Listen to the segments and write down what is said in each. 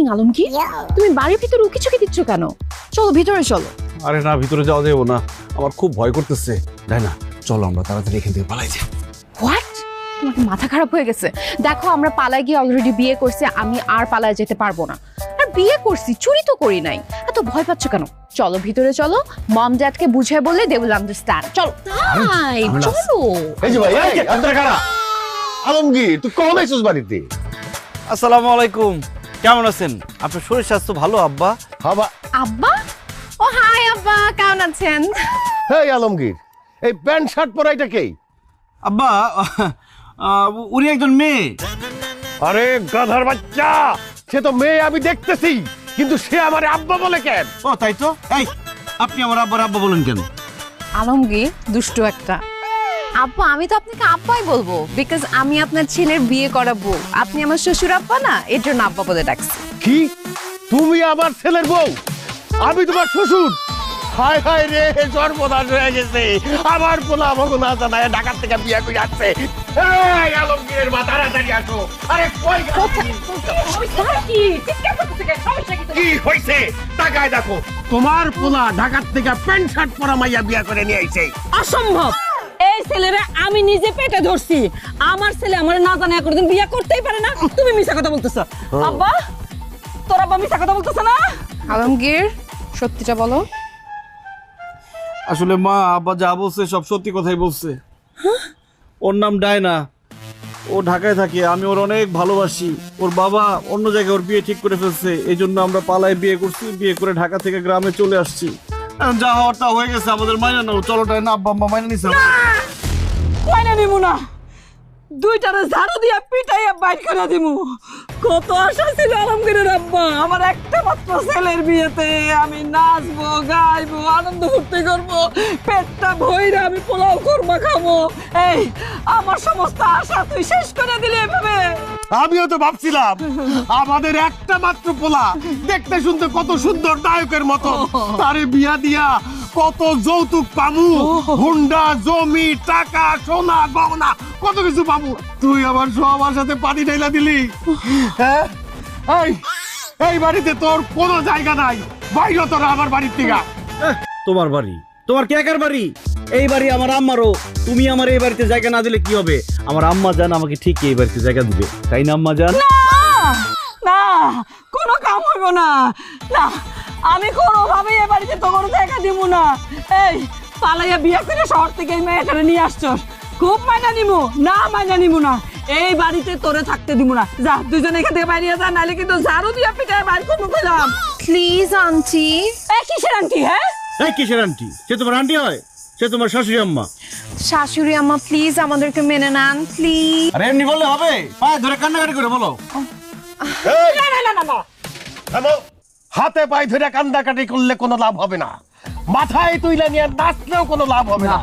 Morning Alamgir, তুমি বাড়ির ভিতরে উকি চুকি দিচ্ছ কেন? চলো ভিতরে চলো। আরে না, ভিতরে যাওয়া যাবো না, আমার খুব ভয় করতেছে। তাই না, চলো আমরা তাড়াতাড়ি এখান থেকে পালাই যাই। হোয়াট? তোমার মাথা খারাপ হয়ে গেছে? দেখো আমরা পালায় গিয়ে অলরেডি বিয়ে করছি, আমি আর পালায় যেতে পারবো না। আর বিয়ে করছি, চুরি তো করি নাই। এত ভয় পাচ্ছ কেন? চলো ভিতরে চলো, মম ড্যাডকে বুঝিয়ে বললে দে উইল আন্ডারস্ট্যান্ড। চলো তাই চলো। এই যে ভাই, এই আপনারা কারা? আলমগীর, তুই কখন আইছিস বাড়িতে? আসসালামু আলাইকুম, কেমন আছেন? আপনার শরীর স্বাস্থ্য ভালো আব্বা? হাবা। আব্বা? ও হাই আব্বা, কেমন আছেন? হেই আলমগীর, এই প্যান্ট শার্ট পরাইটা কে? আব্বা, উনি একজন মেয়ে। আরে গাধার বাচ্চা, সে তো মেয়ে আমি দেখতেছি, কিন্তু সে আমার আব্বা বলে কেন? ও তাই তো। এই আপনি আমার আব্বার আব্বা বলেন কেন? আলমগীর দুষ্টু একটা। আব্বা আমি তো আপনাকে আব্বাই বলবো, বিকজ আমি আপনার ছেলের বিয়ে করাবো। আপনি আমার শ্বশুর আব্বা না, এর জন্য আব্বা বলে ডাকছি। কি, তুমি আমার ছেলের বউ, আমি তোমার শ্বশুর? হায় হায় রে, সর্বনাশ হয়ে গেছে। আমার পোলা আমাকে না জানায় ঢাকার থেকে বিয়ে করে আসছে। এই আলমগীরের মা, তাড়াতাড়ি আসো। আরে কই কি হইছে? তাকায় দেখো, তোমার পোলা ঢাকার থেকে প্যান্ট শার্ট পরা মাইয়া বিয়ে করে নিয়ে আইছে। অসম্ভব! এই ছেলেরে আমি নিজে পেটে ধরছি। আমার ছেলে আমার না জানা কোনদিন বিয়ে করতেই পারে না। তুমি মিছা কথা বলতেছ। আব্বা, তোর আব্বা মিছা কথা বলতেছ না? আলমগীর সত্যিটা বলো। আসলে মা, আব্বা যা বলছে সব সত্যি কথাই বলছে। ওর নাম ডায়না, ও ঢাকায় থাকে, আমি ওর অনেক ভালোবাসি। ওর বাবা অন্য জায়গায় ওর বিয়ে ঠিক করে ফেলছে, এই জন্য আমরা পালায় বিয়ে করছি। বিয়ে করে ঢাকা থেকে গ্রামে চলে আসছি। এখন যা হওয়ার তা হয়ে গেছে, আমাদের মাইনা নাও। চলো ডায়না, আব্বা আম্মা মাইনা নিছে। কইনা নিমু না, দুইটারে ঝাড়ু দিয়া পিটাইয়া বাইর করে দিমু। কত আশা ছিল আলমগীরের আব্বা, আমার একটা মাত্র ছেলের বিয়েতে আমি নাচবো, গাইবো, আনন্দ ফুর্তি করবো, পেটটা ভইরা আমি পোলাও কোরমা খাবো। এই আমার সমস্ত আশা তুই শেষ করে দিলি এভাবে। আমিও তো ভাবছিলাম আমাদের একটা মাত্র পোলা, দেখতে শুনতে কত সুন্দর, নায়কের মতো, তারে বিয়া দিয়া কত যৌতুক পামু, হুন্ডা, জমি, টাকা, সোনা, গহনা, কত কিছু পামু। তুই আমার সবার সাথে পানি ঢেলা দিলি। হ্যাঁ, এই বাড়িতে তোর কোনো জায়গা নাই, বাইরে তোরা আমার বাড়ির থেকে। তোমার বাড়ি, তোমার কেকার বাড়ি? এই বাড়ি আমার আম্মারও। তুমি আমার এই বাড়িতে জায়গা না দিলে কি হবে? আমার আম্মা জান আমাকে ঠিক এই বাড়িতে জায়গা দিবে, তাই না আম্মা জান? না, কোনো কাম হইব না। না, আমি কোনোভাবেই এ বাড়িতে তোমার জায়গা দিব না। এই পালাইয়া বিয়ে করে শহর থেকে এই মেয়েটারে নিয়ে আসছস, খুব মাইনা নিমু না, মাইনা নিমু না। এই বাড়িতে তোরে থাকতে দিব না। যা, দুজনে এখান থেকে বাইরে যা, নাহলে কিন্তু ঝাড়ু দিয়া পিটায় বাইর করবো কইলাম। Please aunty. কিসের আন্টি? হ্যাঁ, এই কিসের আন্টি? সে তোমার আন্টি হয়? সে তোমার শাশুড়ি আম্মা। শাশুড়ি আম্মা প্লিজ আমাদেরকে মেনে নেন প্লিজ। আরে এমনি বললে হবে? পায়ে ধরে কান্নাকাটি করে বলো। না না না না না। থামো। হাতে পায়ে ধরে কান্দাকাটি করলে কোনো লাভ হবে না, মাথায় তুইলা নিয়ে নাচলেও কোনো লাভ হবে না।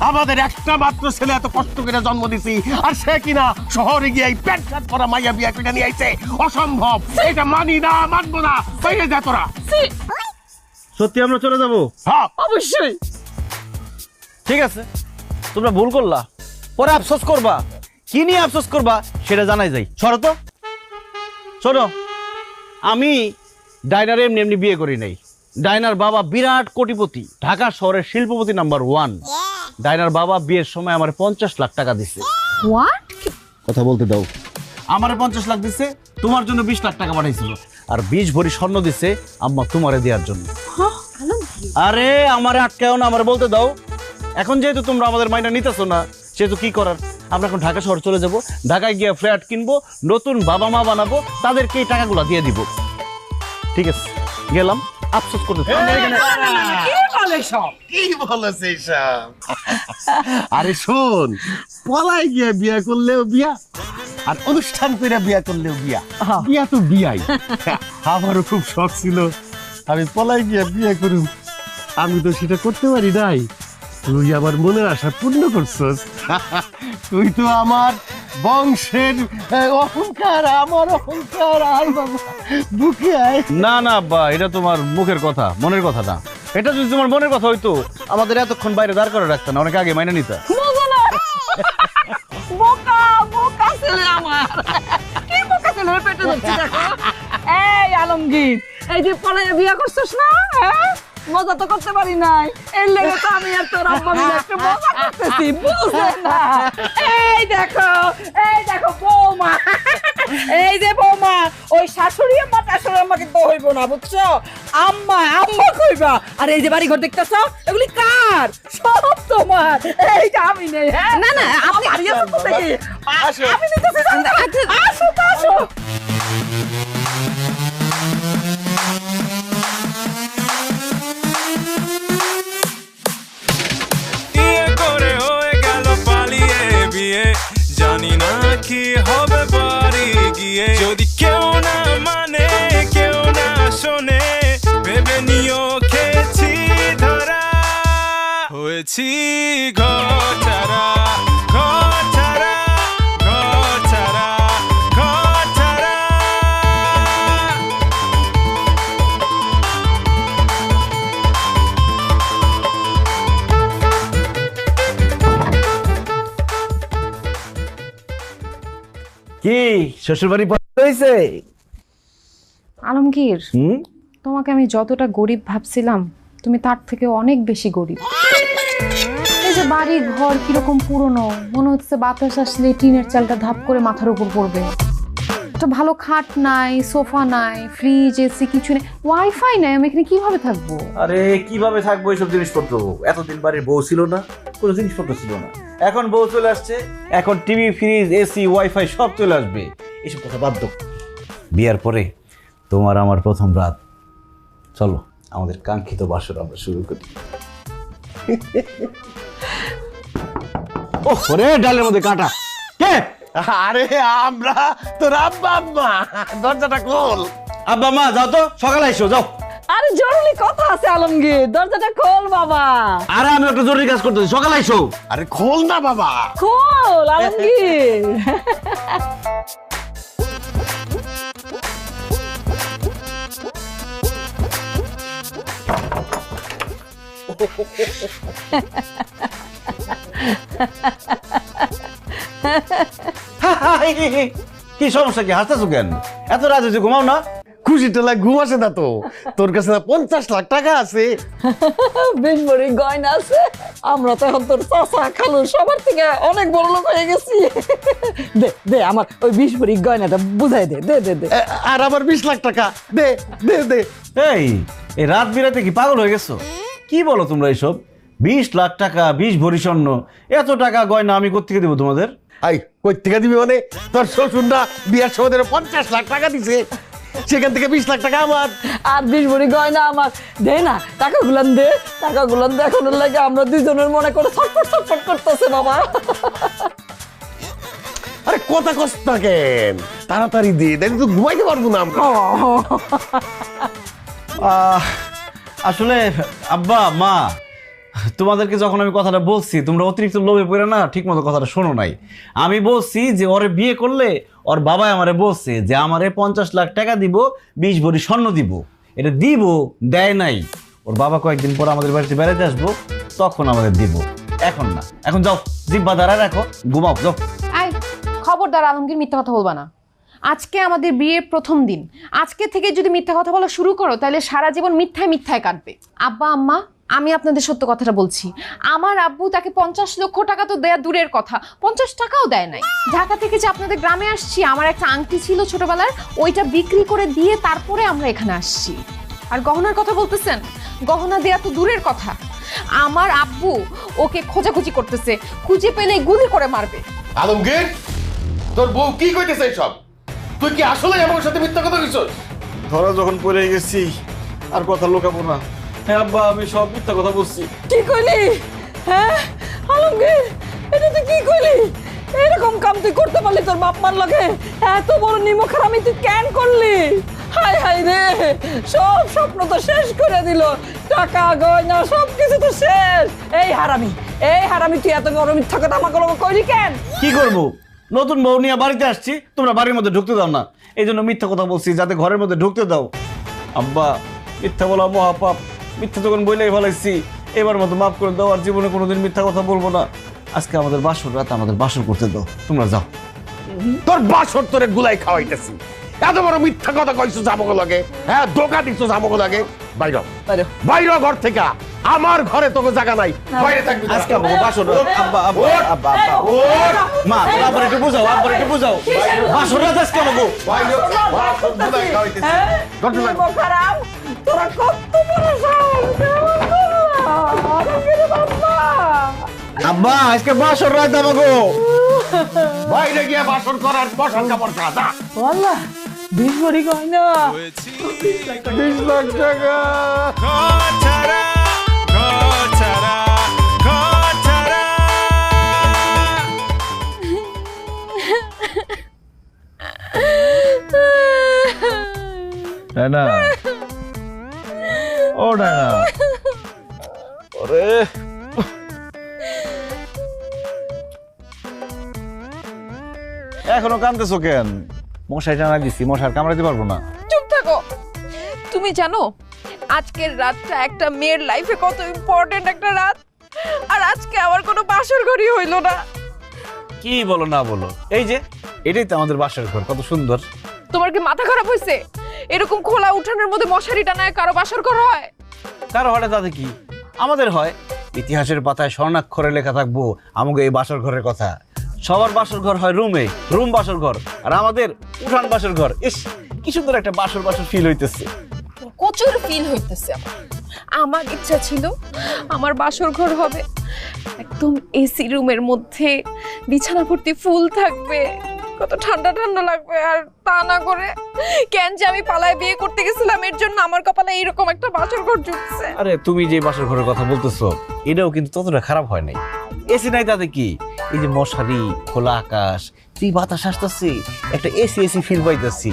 আমাদের একটা মাত্র ছেলে, এত কষ্ট করে জন্ম দিছি, আর সে কিনা শহরে গিয়ে এই প্যান্ট শার্ট পরা মাইয়া বিয়া করে নিয়ে আইছে। অসম্ভব, এটা মানি না, মানবো না। বাইরে যা তোরা। সত্যি আমরা চলে যাবো? হ্যাঁ অবশ্যই। ঠিক আছে, তোমরা ভুল করলা, পরে আফসোস করবা। কি নিয়ে আফসোস করবা সেটা জানাই যাই। সরো তো, শোনো, আমি ডায়নার এমনি এমনি বিয়ে করি নাই। ডায়নার বাবা বিরাট কোটিপতি, ঢাকা শহরের শিল্পপতি নাম্বার 1। ডায়নার বাবা বিয়ের সময় আমার 50 লাখ টাকা দিছে। হোয়াট? কথা বলতে দাও। আমারে 50 লাখ দিছে, তোমার জন্য 20 লাখ টাকা পাঠাইছিল, আর 20 ভরি স্বর্ণ দিছে আম্মা তোমারে দেওয়ার জন্য। আরে আমারে আটকাও না, আমারে বলতে দাও। এখন যেহেতু তোমরা আমাদের মাইনা নিতেছো না, সেহেতু কি করার, আমরা এখন ঢাকা শহর চলে যাব। ঢাকায় গিয়ে ফ্ল্যাট কিনবো, নতুন বাবা মা বানাবো, তাদেরকে এই টাকাগুলো দিয়ে দিব। ঠিক আছে, গেলাম। আফসোস করতে কি বলে সব? কি বলেছে সব? আরে শোন, পলাই গিয়ে বিয়া করলেও বিয়া, আর অনুষ্ঠান করে বিয়া করলেও বিয়া। বিয়া তো বিয়াই। আমারও খুব শখ ছিল আমি পলাই গিয়ে বিয়ে করুম, আমি তো সেটা করতে পারি নাই। তুই আমার মনের আশা পূর্ণ করছস। তুই তো আমার বংশের অহংকার, আমার অহংকার। আয় বাবা, বুকে আয়। না না আব্বা, এটা তোমার মুখের কথা, মনের কথা না। এটা যদি তোমার মনের কথা হইতো, আমাদের এতক্ষণ বাইরে দাঁড় করে রাখতো না, অনেক আগে মাইনা নিতা। বোকা বোকা ছেলে আমার, কি বোকা ছেলে পেটে ধরছে দেখো। এই আলমগীর, এই যে পলাইয়া বিয়া করছিস না, হ্যাঁ মজা তো করতে পারি নাই, এর লেগে তো আমি আর তোর আব্বা মিলে একটা মজা করতেছি, বুঝলে না? এই দেখো বৌমা, এই যে বৌমা, ওই শাশুড়ি আম্মা টাশুড়ি আম্মা কিন্তু হইব না, বুঝছো? আম্মা কইবা। আর এই যে বাড়ি ঘর দেখতেছ, এগুলি কার? সব তোমার। এই যে আমি নেই, হ্যাঁ না না আপনি হারিয়ে তো দেখি আসো। আমি নিতেছি, আসো তো আসো। বিয়ে করে হয়ে গেল পালিয়ে বিয়ে, জানি না কি হবে বাড়ি গিয়ে। যদি কেউ না মানে কেউ না শোনে, ভেবে নিও খেয়েছি ধরা, হয়েছি ঘর ছাড়া, ঘর ছাড়া, ঘর ছাড়া, ঘর ছাড়া। কি শ্বশুর বাড়ি হয়েছে? আলমগীর, তোমাকে আমি যতটা গরিব ভাবছিলাম তুমি তার থেকে অনেক বেশি গরিব। এই যে বাড়ি ঘর কিরকম পুরনো, মনে হচ্ছে বাতাস আসলে টিনের চালটা ধাপ করে মাথার উপর পড়বে। একটা ভালো খাট নাই, সোফা নাই, ফ্রিজ, এসি কিছু নেই, ওয়াইফাই নাই, আমি এখানে কিভাবে থাকবো? আরে কিভাবে থাকবো এইসব জিনিসপত্র? এতদিন বাড়ির বউ ছিল না, কোনো জিনিসপত্র ছিল না, এখন বউ চলে আসছে, এখন টিভি, ফ্রিজ, এসি, ওয়াইফাই সব চলে আসবে। এসব কথা বাদ দাও। বিয়ার পরে তোমার আমার প্রথম রাত, চলো আমাদের কাঙ্ক্ষিত বাসর আমরা শুরু করি। ও রে, ডালের মধ্যে কাটা কে? আরে আমরা তোর আব্বা আম্মা, দরজাটা খোল। আব্বা মা যাও তো, সকালে এসো যাও। আরে জরুরি কথা আছে আলমগীর, দরজাটা খোল বাবা। আরে আমি একটা জরুরি কাজ করতেছি, সকালে এসো। আরে খোল না বাবা। খোল আলমগীর। কি সমস্যা, কি হাসতেছো কেন? এত রাত হয়েছে, ঘুমাও না? খুশি টেলা ঘুম আসে না তো? তোর কাছে না 50 লাখ টাকা আছে? বেশ বড় গয়না আছে, আমরা তো এখন তোর চাচা খালু সবার থেকে অনেক বড় লোক হয়ে গেছি। দে দে আমার ওই 20 ভরি গয়নাটা বুঝাই দে, দে দে দে। আর আমার 20 লাখ টাকা দে দে দে। এই রাত বিরাতে কি পাগল হয়ে গেছো? কি বলো তোমরা এইসব? 20 লাখ টাকা, 20 ভরি স্বর্ণ, এত টাকা গয়না আমি কোত্থেকে দেবো তোমাদের? আই কই থেকে দিবি মানে? তোর শ্বশুর না বিয়ার সময় 50 লাখ টাকা দিছে, সেখান থেকে 20 লাখ টাকা আমার। আর 20 ভরি গয়না আমার। দে না টাকাগুলান দে, টাকাগুলান দে, এখন লাগে আমরা দুজনের মনে করে ছটফট করতেছে বাবা। আরে কথা কষ্ট না কেন, তাড়াতাড়ি দে, তাহলে তো ঘুমাইতে পারবো না আমরা। আসলে আব্বা মা, তোমাদেরকে যখন আমি কথাটা বলছি তোমরা অতিরিক্ত লোভে পড়ে না ঠিক মতো কথাটা শোনো নাই। আমি বলছি যে ওরে বিয়ে করলে ওর বাবা আমারে বলছে যে আমারে 50 লাখ টাকা দিব, 20 ভরি স্বর্ণ দিব। এটা দিব, দেয় নাই। ওর বাবা কয়েকদিন পর আমাদের বাড়িতে বেড়াতে আসবো, তখন আমাদের দিব, এখন না। এখন যাও, জিব্বা দাঁড়ায় রাখো, ঘুমাও যাও। আই খবরদার আলমগীর, মিথ্যা কথা বলবা না। আজকে আমাদের বিয়ের প্রথম দিন, আজকে থেকে যদি মিথ্যা কথা বলা শুরু করো তাহলে সারা জীবন মিথ্যায় মিথ্যায় কাটবে। আব্বা আম্মা, আমি আপনাদের সত্য কথাটা বলছি, আমার আব্বু তাকে 50 লক্ষ টাকা তো দেয়া দূরের কথা, 50 টাকাও দেয় নাই। ঢাকা থেকে যে আপনাদের গ্রামে আসছি, আমার একটা আংটি ছিল ছোটবেলার, ওইটা বিক্রি করে দিয়ে তারপরে আমরা এখানে আসছি। আর গহনার কথা বলতেছেন, গহনা দেয়া তো দূরের কথা, আমার আব্বু ওকে খোঁজাখুঁজি করতেছে, খুঁজে পেলে গুলি করে মারবে। আলমগীর, তোর বউ কি কইতেছে সব? তুই কি আসলে আমার সাথে মিথ্যা কথা কইছস? ধরা যখন পড়ে গেছি আর কথা লুকাবো না। হ্যাঁ আব্বা, আমি সব মিথ্যা কথা বলছি। কি কইলি? হ্যাঁ আলমগীর, এটা তুই কি কইলি? এরকম কাম তুই করতে পারলি তোর বাপ মার লগে? এত বড় নিমক হারামি তুই কেন করলি? হাই হাই রে, সব স্বপ্ন তো শেষ করে দিল, টাকা গয়না সব কিছু তো শেষ। এই হারামি তুই এত বড় মিথ্যা কথা আমাকে কইলি কেন? কি করবো, নতুন বউ নিয়ে বাড়িতে আসছি, তোমরা বাড়ির মধ্যে ঢুকতে দাও না, এই জন্য মিথ্যা কথা বলছি যাতে ঘরের মধ্যে ঢুকতে দাও। আব্বা, মিথ্যা বলা মহাপাপ, মিথ্যা যখন বইলেই ভালাইছি, এবার মতো মাফ করে দাও, আর জীবনে কোনোদিন মিথ্যা কথা বলবো না। আজকে আমাদের বাসর রাত, আমাদের বাসর করতে দাও, তোমরা যাও। তোর বাসর তোরে গুলাই খাওয়াইতেছি, এত বড় মিথ্যা কথা কইছো আমাকে লাগে, হ্যাঁ ধোকা দিছো আমাকে লাগে। বাইরে বাইরে। বাইরে ঘর থেকে, আমার ঘরে তোকে জায়গা নাই, বাইরে থাকবি। আজকে আমাকে বাসর রাত। আব্বা আব্বা আব্বা আব্বা মা আব্বার একটু বুঝাও, আব্বার একটু বুঝাও, বাসর রাত আজকে আমাকে। খারাপ তোরা কত বড় আব্বা আজকে বাসর রাত আমাকে। বাইরে গিয়ে বাসর করার বসার কাপড় খা যা। আল্লাহ 20 ভরি গয়না, 20 লাখ টাকা। ঘর ছাড়া, ঘর ছাড়া, ঘর ছাড়া। না ও না ওরে এখনো কাঁদতেছো কেন? মশাই টানা দিছি, মশার কামড়াতে পারবো না। চুপ থাকো। তুমি জানো আজকের রাতটা একটা মেয়ের লাইফে কত ইম্পর্টেন্ট একটা রাত, আর আজকে আমার কোনো বাসর ঘরই হইলো না। কি বলো না বলো, এই যে এটাই তো আমাদের বাসার ঘর, কত সুন্দর। তোমার কি মাথা খারাপ হয়েছে? এরকম খোলা উঠানের মধ্যে মশারি টানায় কারো বাসর ঘর হয়? কারো হয় তাতে কি, আমাদের হয়। ইতিহাসের পাতায় স্বর্ণাক্ষরে লেখা থাকবো আমাকে এই বাসর ঘরের কথা। সবার বাসর ঘর হয় রুমে, রুম বাসর ঘর, আর আমাদের উঠান বাসর ঘর। ইস কি সুন্দর একটা বাসর বাসর ফিল হইতেছে। প্রচুর ফিল হইতেছে। আমার ইচ্ছা ছিল আমার বাসর ঘর হবে একদম এসি রুমের মধ্যে, বিছানা ভর্তি ফুল থাকবে, কত ঠান্ডা ঠান্ডা লাগবে। আর তা না করে কেন যে আমি পালায় বিয়ে করতে গেছিলাম, এর জন্য আমার কপালে এইরকম একটা বাসর ঘর জুটছে। আরে তুমি যে বাসর ঘরের কথা বলতেছো এটাও কিন্তু ততটা খারাপ হয় নাই। এসি নাই তাতে কি, এই যে মশারি, খোলা আকাশ, তুই বাতাস আসতেছি, একটা এসি এসি ফিল পাইতেছি।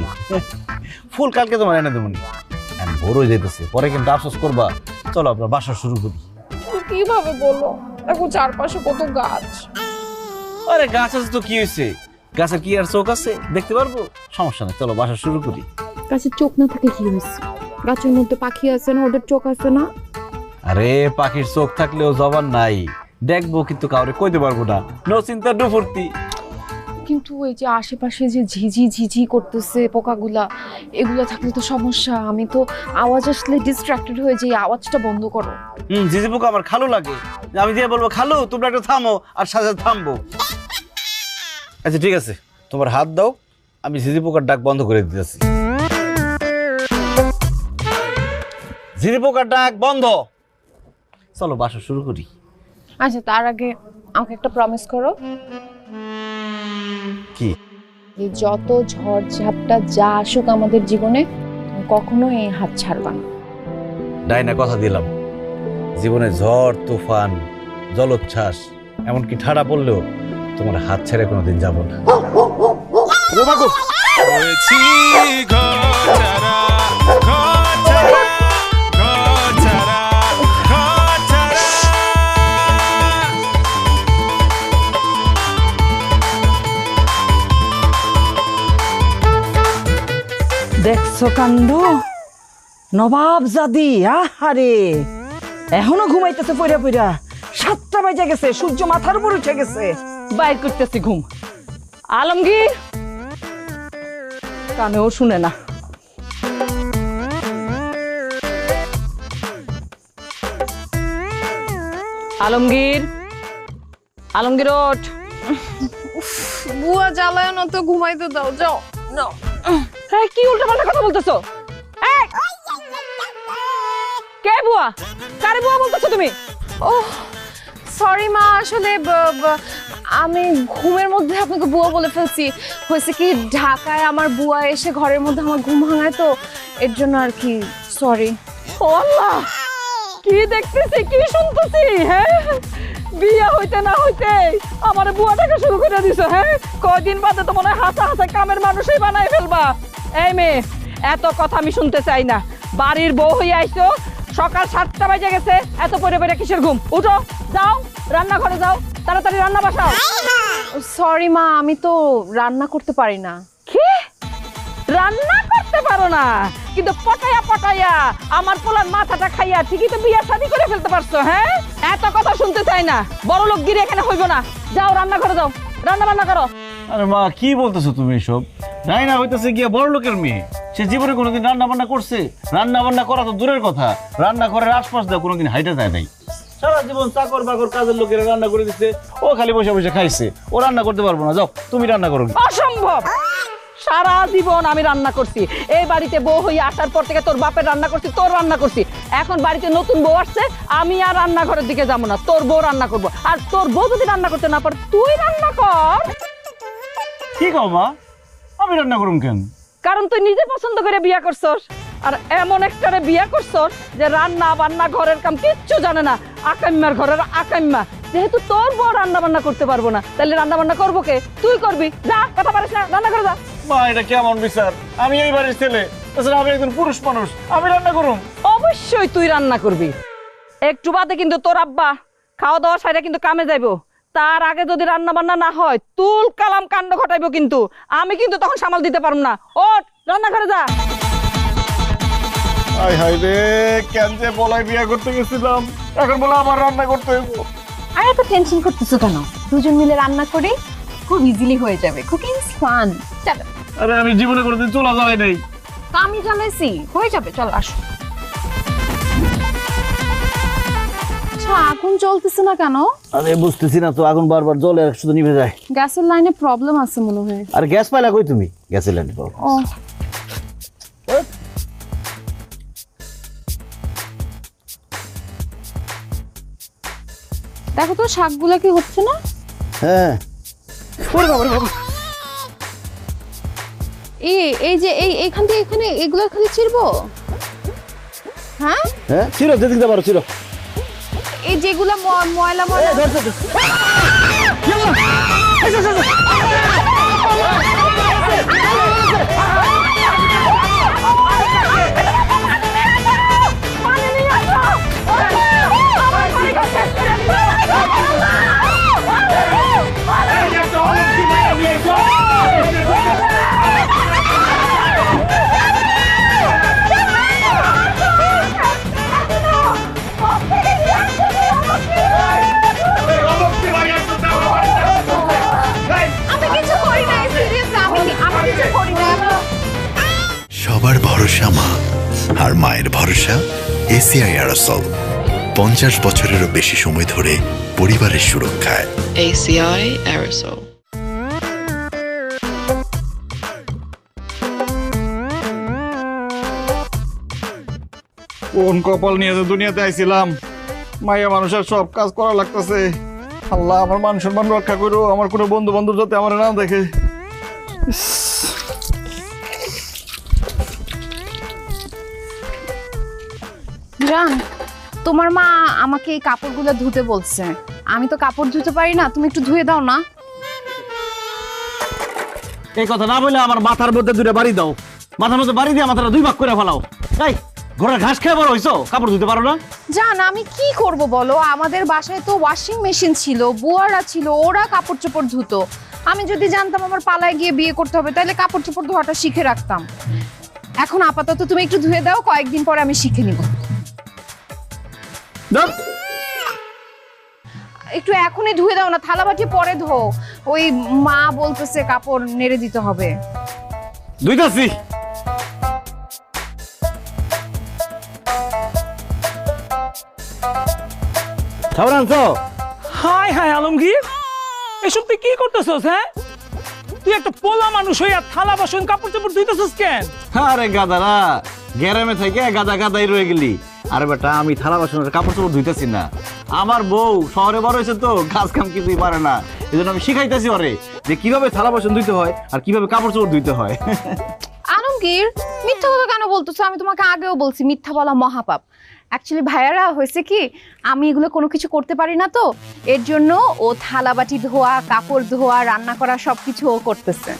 ফুল কালকে তোমার এনে দেবনি, আমি ভোর হয়ে যেতেছে, পরে কিন্তু আফসোস করবা। চলো আপনার বাসা শুরু করি। কিভাবে বলো, দেখো চারপাশে কত গাছ। আরে গাছ আছে তো কি হয়েছে, গাছের কি আর চোখ আছে, দেখতে পারবো, সমস্যা নেই, চলো বাসা শুরু করি। গাছের চোখ না থাকে কি হয়েছে? গাছের মধ্যে পাখি আছে না, ওদের চোখ আছে না? আরে পাখির চোখ থাকলেও জবান নাই, দেখবো কিন্তু কাউরে কইতে পারবো না, নো চিন্তা ডু ফুর্তি। কিন্তু ওই যে আশেপাশে যে ঝিঝি ঝিঝি করতেছে পোকাগুলা, এগুলা থাকলে তো সমস্যা। আমি তো আওয়াজ আসলে ডিস্ট্রাক্টেড হয়ে যাই, আওয়াজটা বন্ধ করো। ঝিঝি পোকা আমার খালু লাগে, আমি দিয়ে বলবো খালু তোমরা একটু থামো, আর সাথে থামবো। আচ্ছা ঠিক আছে, তোমার হাত দাও, আমি ঝিঝি পোকার ডাক বন্ধ করে দিতেছি। ঝিঝি পোকার ডাক বন্ধ। চলো বাসা শুরু করি। আচ্ছা তার আগে আমাকে একটা প্রমিস করো, কি? যে যত ঝড় ঝাপটা যা আসুক আমাদের জীবনে, তুমি কখনো এই হাত ছাড়বা না। ডাইনা কথা দিলাম, জীবনে ঝড় তুফান জলোচ্ছ্বাস এমনকি ঠাড়া পড়লেও তোমার হাত ছেড়ে কোনোদিন যাব না। হয়েছি ঘর ছাড়া, ঘর ছাড়া, ঘর ছাড়া, ঘর ছাড়া। দেখছো কাণ্ড, নবাব জাদি। আহারে এখনো ঘুমাইতেছে পইরা পইরা, 7টা বাজে গেছে, সূর্য মাথার উপর উঠে গেছে, বাইর করতেছি ঘুম। আলমগীর কানেও শুনে না। আলমগীর, আলমগীর ওঠ। বুয়া জ্বালায় না তো, ঘুমাইতে দাও, যাও যাও। হ্যাঁ কি উল্টাপাল্টা কথা বলতেছো? এই! কে বুয়া? কারে বুয়া বলতেছো তুমি? ও সরি মা, আসলে আমি ঘুমের মধ্যে আপনাকে বুয়া বলে ফেলছি। হয়েছে কি, ঢাকায় আমার বুয়া এসে ঘরের মধ্যে আমার ঘুম ভাঙায় তো, এর জন্য আর কি, সরি। ও আল্লাহ, কি দেখতেছি কি শুনতেছি? হ্যাঁ বিয়া হইতে না হইতে আমার বুয়া দেখা শুরু করে দিছো। হ্যাঁ কয়দিন বাদে তো মনে হয় হাসা হাসা কামের মানুষই বানাই ফেলবা। এই মেয়ে, এত কথা আমি শুনতে চাই না। বাড়ির বউ হয়ে আইছো, সকাল 7টা বাজে গেছে, এত পরে পরে কিসের ঘুম? উঠো, যাও রান্নাঘরে যাও, তাড়াতাড়ি রান্না বসাও। সরি মা, আমি তো রান্না করতে পারি না। কি রান্না করতে পারো না, কিন্তু পটাইয়া পটাইয়া আমার পোলার মাথাটা খাইয়া ঠিকই তো বিয়া শাদী করে ফেলতে পারছো। হ্যাঁ এত কথা শুনতে চাই না, বড় লোক গিরে এখানে হইব না। যাও রান্নাঘরে যাও, রান্না বান্না করো। আরে মা কি বলতেছো তুমি এসব? রায়না হইতেছে গিয়ে বড় লোকের মেয়ে, সে জীবনে কোনোদিন রান্না বান্না করছে? রান্না বান্না করা তো দূরের কথা, রান্না ঘরের আশপাশ দিয়ে কোনোদিন হাইটে যায় নাই। সারা জীবন চাকর বাকর কাজের লোকেরা রান্না করে দিচ্ছে, ও খালি বসে বসে খাইছে, ও রান্না করতে পারবো না। যাও তুমি রান্না করো। অসম্ভব। সারা জীবন আমি রান্না করছি, এই বাড়িতে বউ হয়ে আসার পর থেকে তোর বাপের রান্না করছি, তোর রান্না করছি। এখন বাড়িতে নতুন বউ আসছে, আমি আর রান্নাঘরের দিকে যাবো না, তোর বউ রান্না করবো। আর তোর বউ যদি রান্না করতে না পারে, তুই রান্না কর। কি কও মা, আমি রান্না করুম কেন? কারণ তুই নিজে পছন্দ করে বিয়া করছস, আর এমন একটারে বিয়া করছস যে রান্না বান্না ঘরের কাম কিচ্ছু জানে না, আকাম্মার ঘরের আকাম্মা। যেহেতু তোর বউ রান্না বান্না করতে পারবো না, তাহলে রান্না বান্না করবো কে? তুই করবি। যা, কথা পারিস না, রান্না করে যা। মা এটা কেমন বিচার? আমি এই বাড়ির ছেলে, তাছাড়া আমি একজন পুরুষ মানুষ, আমি রান্না করুম? অবশ্যই তুই রান্না করবি। একটু বাদে কিন্তু তোর আব্বা খাওয়া দাওয়া সাইডে কিন্তু কামে যাইবো। তার আগে যদি রান্না বান্না না হয়, তুল কালাম কাণ্ড ঘটাইবো কিন্তু। আমি কিন্তু তখন সামাল দিতে পারবো না। ওঠ, রান্না করে যা। হাই হাই রে, কেন যে বলাই বিয়ে করতে গেছিলাম, এখন বলে আবার রান্না করতে হইব। আর এত টেনশন করতেছো কেন? দুজন মিলে রান্না করে খুব ইজিলি হয়ে যাবে। Cooking is fun. চলো। আরে আমি জীবনে কোনোদিন চুলা জ্বালাই নাই। আমি জ্বালাইছি, হয়ে যাবে। চল আসো। আচ্ছা, আগুন জ্বলতেছে না কেন? আরে বুঝতেছি না তো, আগুন বারবার জ্বলে আর শুধু নিভে যায়। গ্যাসের লাইনে প্রবলেম আছে মনে হয়। আর গ্যাস পাইলা কই তুমি? গ্যাসের লাইন পাও? ও দেখো তো শাকগুলা কি হচ্ছে না? হ্যাঁ। ওরে বাবা রে বাবা। এই যে এইখান থেকে এখানে এগুলো খালি চিরবো? হ্যাঁ হ্যাঁ, চিরো, যেদিকে পারো চিরো। এই যেগুলা ময়লা ময়লা। সবার ভরসা মা, আর মায়ের ভরসা এসিআই অ্যারোসল। 50 বছরেরও বেশি সময় ধরে পরিবারের সুরক্ষায়। ACI Aerosol. কোন কপাল নিয়ে তো দুনিয়াতে আইছিলাম, মাইয়া মানুষের সব কাজ করা লাগতেছে। আল্লাহ আমার মান সম্মান রক্ষা করো, আমার কোনো বন্ধু বান্ধব যাতে আমার না দেখে। জান, তোমার মা আমাকে এই কাপড়গুলো ধুতে বলছে। আমি তো কাপড় ধুতে পারি না, তুমি একটু ধুয়ে দাও না। এই কথা না বলে আমার মাথার মধ্যে দুটো বাড়ি দাও, মাথার মধ্যে বাড়ি দিয়ে মাথাটা 2 ভাগ করে ফেলাও। এই ঘোড়ার ঘাস খেয়ে বড় হইছো, কাপড় ধুতে পারো না? জান, আমি কি করব বলো? আমাদের বাসায় তো ওয়াশিং মেশিন ছিল, বুয়ারা ছিল, ওরা কাপড় চোপড় ধুতো। আমি যদি জানতাম আমার পালায় গিয়ে বিয়ে করতে হবে, তাহলে কাপড় চোপড় ধোয়াটা শিখে রাখতাম। এখন আপাতত তুমি একটু ধুয়ে দাও, কয়েকদিন পরে আমি শিখে নিব। একটু এখনই ধুয়ে দাও না, থালা বাটি পরে ধো। ওই মা বলতেছে কাপড় নেড়ে দিতে হবে। ধুইতাছি। খাবার আনছো? হাই হাই আলমগীর, এসব তুই কি করতেছস? হ্যাঁ, তুই একটা পোলা মানুষ হইয়া থালা বাসন কাপড় চোপড় ধুইতেছস কেন? আরে গাদারা, গ্রামে থেকে গাদা গাদাই রয়ে গেলি। আরে বেটা, আমি থালা বাসনের কাপড় চোপড় ধুইতেছি না। আমার বউ শহরে বড় হয়েছে তো, কাজ কাম কিছুই পারে না। এই জন্য আমি শিখাইতেছি ওরে যে কিভাবে থালা বাসন ধুইতে হয় আর কিভাবে কাপড় চোপড় ধুইতে হয়। আলমগীর, মিথ্যা কথা কেন বলতেছো? আমি তোমাকে আগেও বলছি মিথ্যা বলা মহাপাপ। অ্যাকচুয়ালি ভাইয়ারা হয়েছে কি, আমি এগুলো কোনো কিছু করতে পারি না তো, এর জন্য ও থালা বাটি ধোয়া, কাপড় ধোয়া, রান্না করা সবকিছু ও করতেছে।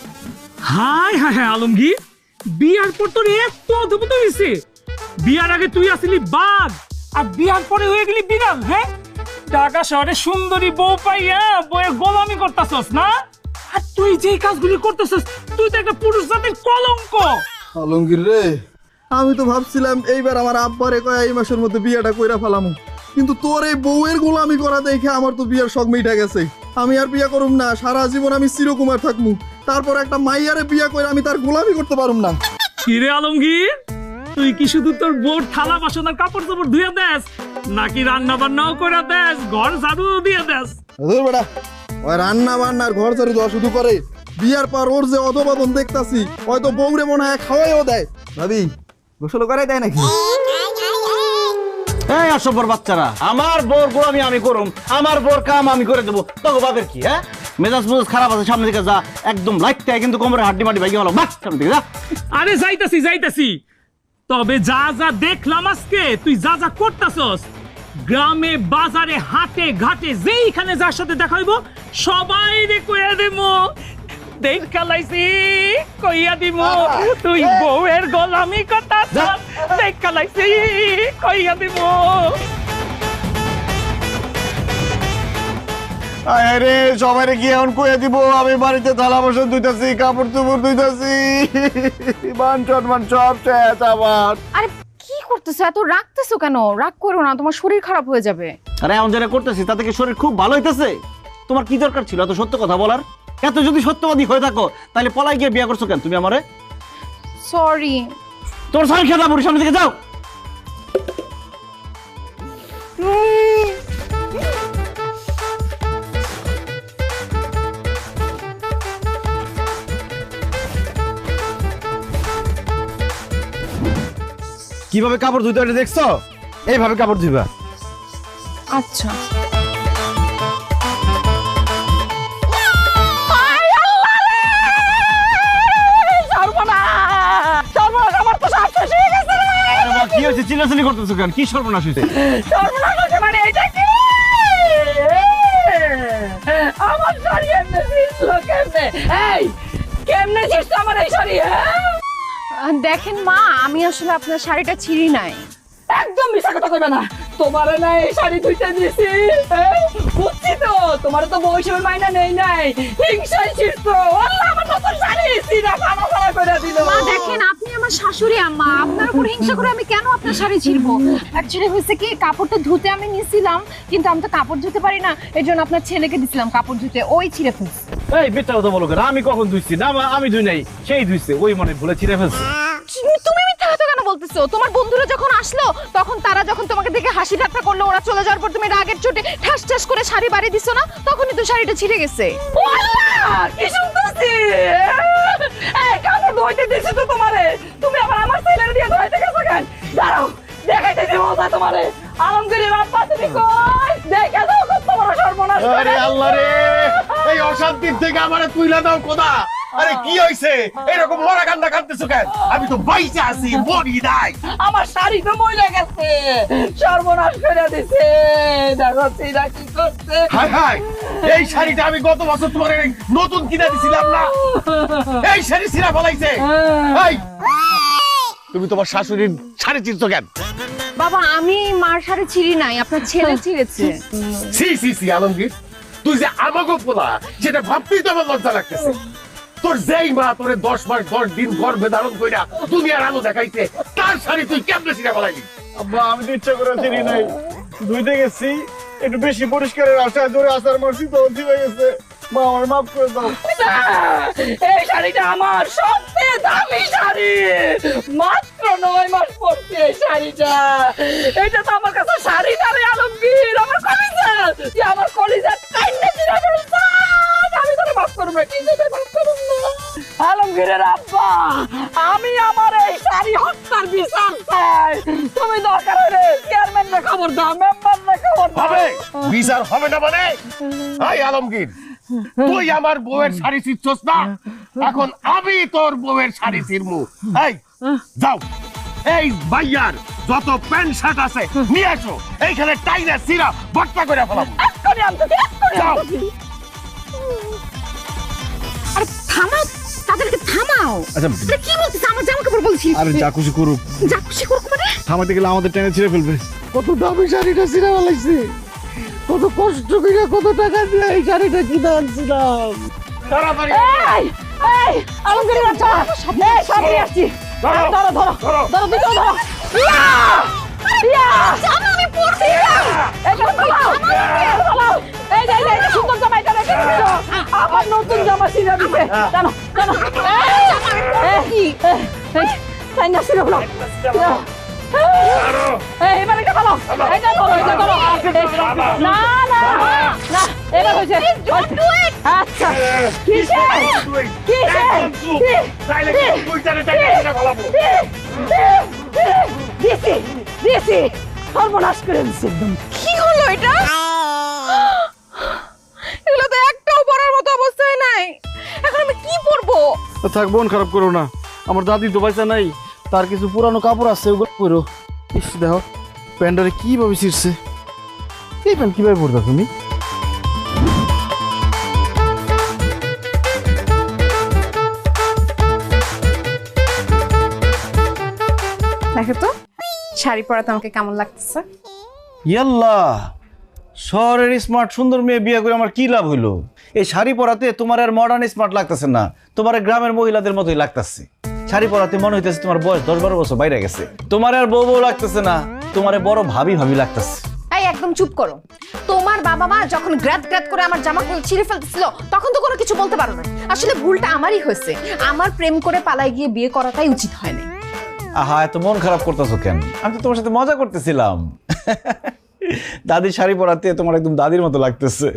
হাই হাই হাই আলমগীর, বিয়ার পর তোর এত অদ্ভুত হয়েছে। বিয়ার আগে তুই আসলি বাঘ, আর বিয়ার পরে হয়ে গেলি বিড়াল। হ্যাঁ, ঢাকা শহরে সুন্দরী বউ পাইয়া বউয়ের গোলামি করতেছস না? আর তুই যেই কাজগুলি করতেছস, তুই তো একটা পুরুষ জাতির কলঙ্ক। আলমগীর রে, আমি তো ভাবছিলাম এইবার আমার আব্বারে কয় এই মাসের মধ্যে বিয়েটা কইরা ফেলাম, কিন্তু তোর এই বউয়ের গোলামি করা দেখে আমার তো বিয়ের শখ মিটা গেছে। আমি আর বিয়ে করুম না, সারা জীবন আমি চিরকুমার থাকমু। তারপর একটা মাইয়ারে বিয়ে করে আমি তার গোলামি করতে পারুম না। কিরে আলমগীর, তুই কি শুধু তোর বোর থালা বাসন আর কাপড় চোপড় ধুয়ে দেস, নাকি রান্না বান্নাও করে দেস, ঘর ঝাড়ু দিয়ে দেস? ধুর বেটা, ওই রান্না বান্নার ঘর ঝাড়ু দেওয়া শুধু করে, বিয়ার পর ওর যে অধপতন দেখতাছি, হয়তো বউরে মনে হয় খাওয়াইও দেয়। ভাবি গোসল করাই দেয় নাকি? এই অসভ্যর বাচ্চারা, আমার বোর গোলামি আমি করুম, আমার বোর কাম আমি করে দেবো, তখন বাপের কি? হ্যাঁ, মেজাজ মেজাজ খারাপ আছে, সামনে দিকে যা, একদম লাইটটা কিন্তু কোমরে হাড্ডি মাড্ডি ভাই গেল, বাস সামনে দিকে যা। আরে যাইতাছি, তবে যা যা দেখলাম আজকে, তুই যা যা করতাছস, গ্রামে বাজারে হাটে ঘাটে যেইখানে যার সাথে দেখা হইব সবাই রে কইয়া দেবো, দেখা লাইছি কইয়া দিব তুই বউয়ের গোলামি করতাছস, দেখা লাইছি কইয়া দিব। আরে সবাই কি এখন কইয়া দিব আমি বাড়িতে থালা বাসন ধুইতাছি, কাপড় চোপড় ধুইতাছি, মান সম্মান সব শেষ আমার। আরে কি করতেছো, এত রাখতেছো কেন? রাগ করো না, তোমার শরীর খারাপ হয়ে যাবে। আরে এমন যেটা করতেছি তাতে কি শরীর খুব ভালো হইতেছে? তোমার কি দরকার ছিল এত সত্য কথা বলার? এত যদি সত্যবাদী হয়ে থাকো তাহলে পলাই গিয়ে বিয়ে করছো কেন তুমি আমারে? সরি। তোর সঙ্গে খেলা পড়ি, সামনে দিকে যাও। কিভাবে কাপড় ধুইতে হয় দেখছো? এইভাবে কাপড় ধুইবা। আচ্ছা। কি হয়েছে, চিল্লাচিল্লি করতেছো কেন? কি সর্বনাশ হয়েছে? মানে এটা কি? আমার শাড়ি এমনি ছিঁড়ছিল কেমনে? এই কেমনে ছিঁড়ছো আমার এই শাড়ি? দেখেন মা, আমি আসলে আপনার শাড়িটা ছিঁড়ি নাই। একদম মিশা কথা কইবে না, তোমারে না এই শাড়ি ধুইতে দিছি, বুঝছি তো তোমার তো বউ হিসেবে মাইনা নেই নাই, হিংসায় ছিড়ছো। আল্লাহ আমার নতুন শাড়ি ছিঁড়া ফানা ফানা করে দিল। মা দেখেন, আপনি আমার শাশুড়ি আম্মা, আপনার উপর হিংসা করে আমি কেন আপনার শাড়ি ছিঁড়বো? অ্যাকচুয়ালি হয়েছে কি, কাপড়টা ধুতে আমি নিছিলাম, কিন্তু আমি তো কাপড় ধুতে পারি না, এর জন্য আপনার ছেলেকে দিছিলাম কাপড় ধুতে, ওই ছিঁড়ে ফেলছে। এই বেটা কথা বলো কেন? আমি কখন ধুইছি? না আমি ধুই নাই, সেই ধুইছে, ওই মনে ভুলে ছিঁড়ে ফেলছে। তুমি মিথ্যা কথা কেন বলতেছো? তোমার বন্ধুরা যখন আসলো, তখন তারা যখন তোমাকে দেখে হাসি ঠাট্টা করলো, ওরা চলে যাওয়ার পর তুমি রাগের চোটে ঠাস ঠাস করে শাড়ি বাড়ি দিছো না, তখনই তো শাড়িটা ছিঁড়ে গেছে। আল্লাহ কি শুনতেছি! এই কাপড় ধুইতে দিছি তো তোমারে, তুমি আবার আমার ছেলের দিয়ে ধুইতে গেছো কেন? দাঁড়াও দেখাইতেছি মজা তোমারে। আলমগীরের আব্বা তুমি কই? দেখে দাও কত বড় সর্বনাশ। আরে আল্লাহ রে, এই অশান্তির থেকে আমারে তুইলা দাও খোদা। আরে কি হইছে? এরকম মরা কান্না কাঁদতেছো কেন? আমি তো বাইচে আছি, মরি নাই। আমার শাড়ি তো মইলা গেছে, সর্বনাশ করে দিছে। দেখো চিরা কি করছে। হায় হায়, এই শাড়িটা আমি গত বছর তোমার নতুন কিনে দিছিলাম না, এই শাড়ি ছিঁড়া ফলাইছে। এই তুমি তোমার শাশুড়ির শাড়ি চিনছো কেন? বাবা, আমি মার শাড়ি ছিঁড়ি নাই, আপনার ছেলে ছিঁড়েছে। সি সি সি আলমগীর, তুই যে আমাকে পোলা সেটা ভাবতেই তো আমার লজ্জা লাগতেছে। তোর যেই মা তোরে 10 মাস 10 দিন গর্ভে ধারণ কইরা দুনিয়ার আলো দেখাইতে, তার শাড়ি তুই কেমনে ছিঁড়া ফলাইলি? আব্বা, আমি তো ইচ্ছা করে ছিঁড়ি নাই, ধুইতে গেছি, একটু বেশি পরিষ্কারের আশায় ধরে আসার মারছি তো ছিঁড়ে গেছে। মা আমার মাফ করে দাও। এই শাড়িটা আমার সবচেয়ে দামি শাড়ি, মাত্র 9 মাস পরছি এই শাড়িটা। এটা তো আমার কাছে শাড়ি না রে আলমগীর, আমার কলিজা। তুই আমার কলিজা টাইনে ছিঁড়া ফেলছ, আমি তোরে মাফ করব না, কি তোরে মাফ করব না। আলমগীরের আব্বা, আমি আমার এই শাড়ি হত্যার বিচার চাই। তুমি দরকার হলে চেয়ারম্যানরে খবর দাও, মেম্বাররে খবর দাও। হবে বিচার হবে না মানে? এই আলমগীর, তুই আমার বউয়ের শাড়ি ছিঁড়ছস না, এখন আমি তোর বউয়ের শাড়ি ছিঁড়মু। এই যাও, এই ভাইয়ার যত প্যান্ট শার্ট আছে নিয়ে আসো, এইখানে টাইনা ছিঁড়া ভর্তা করে ফেলাম। এক্ষুনি আনতেছি, এক্ষুনি যাও। আনতেছি। আরে থামাও, তাদেরকে থামাও। আচ্ছা, আরে কি বলছিস? আমার জামা কাপড় বলছিস? আরে যা খুশি করুক, যা খুশি করুক মানে? থামাতে গেলে আমাদের টেনে ছিঁড়ে ফেলবে। কত দামি শাড়িটা ছিঁড়া ফেলাইছে, কত কষ্ট করে কত টাকা দিয়ে এই শাড়িটা কিনে আনছিলাম। তাড়াতাড়ি এই, এই, আলমগীরের বাচ্চা, এই, সামনে আসছি। ধরো, ধরো, ধরো, ধরো। ধরো, দুটো ধরো। ইয়া! ইয়া! জানো আমি পড়ছি। এই জামা পালাও, পালাও। এই যে, এই যে, এই যে সুন্দর জামা, এটা রেখে দিছো। আমার নতুন জামা জামা ছিঁড়ে দিছে জানো জানো তাই না ছিঁড়ে ফেলো এবার এটা ভালো এটা ধরো এটা ধরো না না না এবার হয়েছে আচ্ছা কিসে দিছি দিছি সর্বনাশ করে দিছি একদম কি হলো এটা? এগুলো তো একটাও পরার মতো অবস্থায় নাই। এখন আমি কি পরবো? থাক বোন, খারাপ করো না। আমার দাদি তো পয়সা নাই, তার কিছু পুরানো কাপড় আছে, ওগুলো পরো। ইস দেখো প্যান্টটারে কিভাবে ছিঁড়ছে। এই প্যান্ট কিভাবে পরতা তুমি? দেখো তো শাড়ি পরাতে আমাকে কেমন লাগতেছে। ইয়াল্লা, শহরের স্মার্ট সুন্দর মেয়ে বিয়ে করে আমার কি লাভ হইলো? এই শাড়ি পরাতে তোমার আর মডার্ন স্মার্ট লাগতেছে না, তোমার গ্রামের মহিলাদের মতোই লাগতেছে। শাড়ি পরাতে মনে হইতেছে তোমার বয়স 10-12 বছর বাইরে গেছে। তোমার আর বউ বউ লাগতেছে না, তোমার বড় ভাবি ভাবি লাগতেছে। এই একদম চুপ করো। তোমার বাবা মা যখন গ্রাদ গ্রাদ করে আমার জামাগুলো ছিঁড়ে ফেলতেছিল তখন তো কোনো কিছু বলতে পারো না। আসলে ভুলটা আমারই হয়েছে। আমার প্রেম করে পালাই গিয়ে বিয়ে করাটাই উচিত হয় না। আহা, এত মন খারাপ করতেছো কেন? আমি তো তোমার সাথে মজা করতেছিলাম। দাদির শাড়ি পরাতে তোমার একদম দাদির মতো লাগতেছে।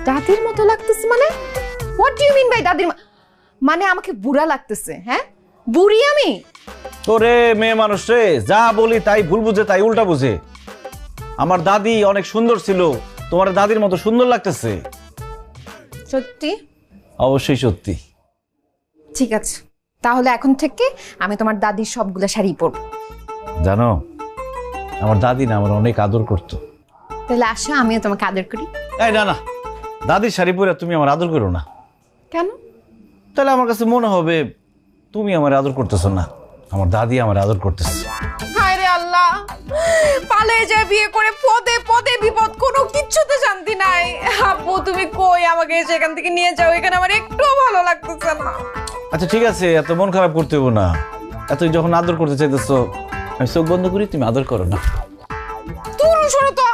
দাদির মতো লাগতেছে মানে? What do you mean by দাদির? মানে আমাকে বুড়া লাগতেছে? হ্যাঁ, বুড়ি আমি? তোরে মেয়ে মানুষ রে, যা বলি তাই ভুল বুঝে, তাই উল্টা বুঝে। আমার দাদি অনেক সুন্দর ছিল, তোমার দাদির মতো সুন্দর লাগতেছে। সত্যি? অবশ্যই সত্যি। ঠিক আছে, তাহলে এখন থেকে আমি তোমার দাদির সবগুলো শাড়ি পরবো। জানো, আমার দাদি না আমার অনেক আদর করতো। তাহলে আসো আমিও তোমাকে আদর করি। এই না না, দাদির শাড়ি পরে তুমি আমার আদর করো না। কেন? তাহলে আমার কাছে মনে হবে তুমি আমার আদর করতেছো না, আমার দাদি আমার আদর করতেছে। হায় রে আল্লাহ, পালিয়ে যায় বিয়ে করে, পদে পদে বিপদ, কোনো কিচ্ছুতে শান্তি নাই। আব্বু তুমি কই, আমাকে সেখান থেকে নিয়ে যাও, এখানে আমার একটুও ভালো লাগতেছে না। আচ্ছা ঠিক আছে, এত মন খারাপ করতে হবো না। এত যখন আদর করতে চাইতেছো, আমি চোখ বন্ধ করি, তুমি আদর করো না। তুমি শোনো তো।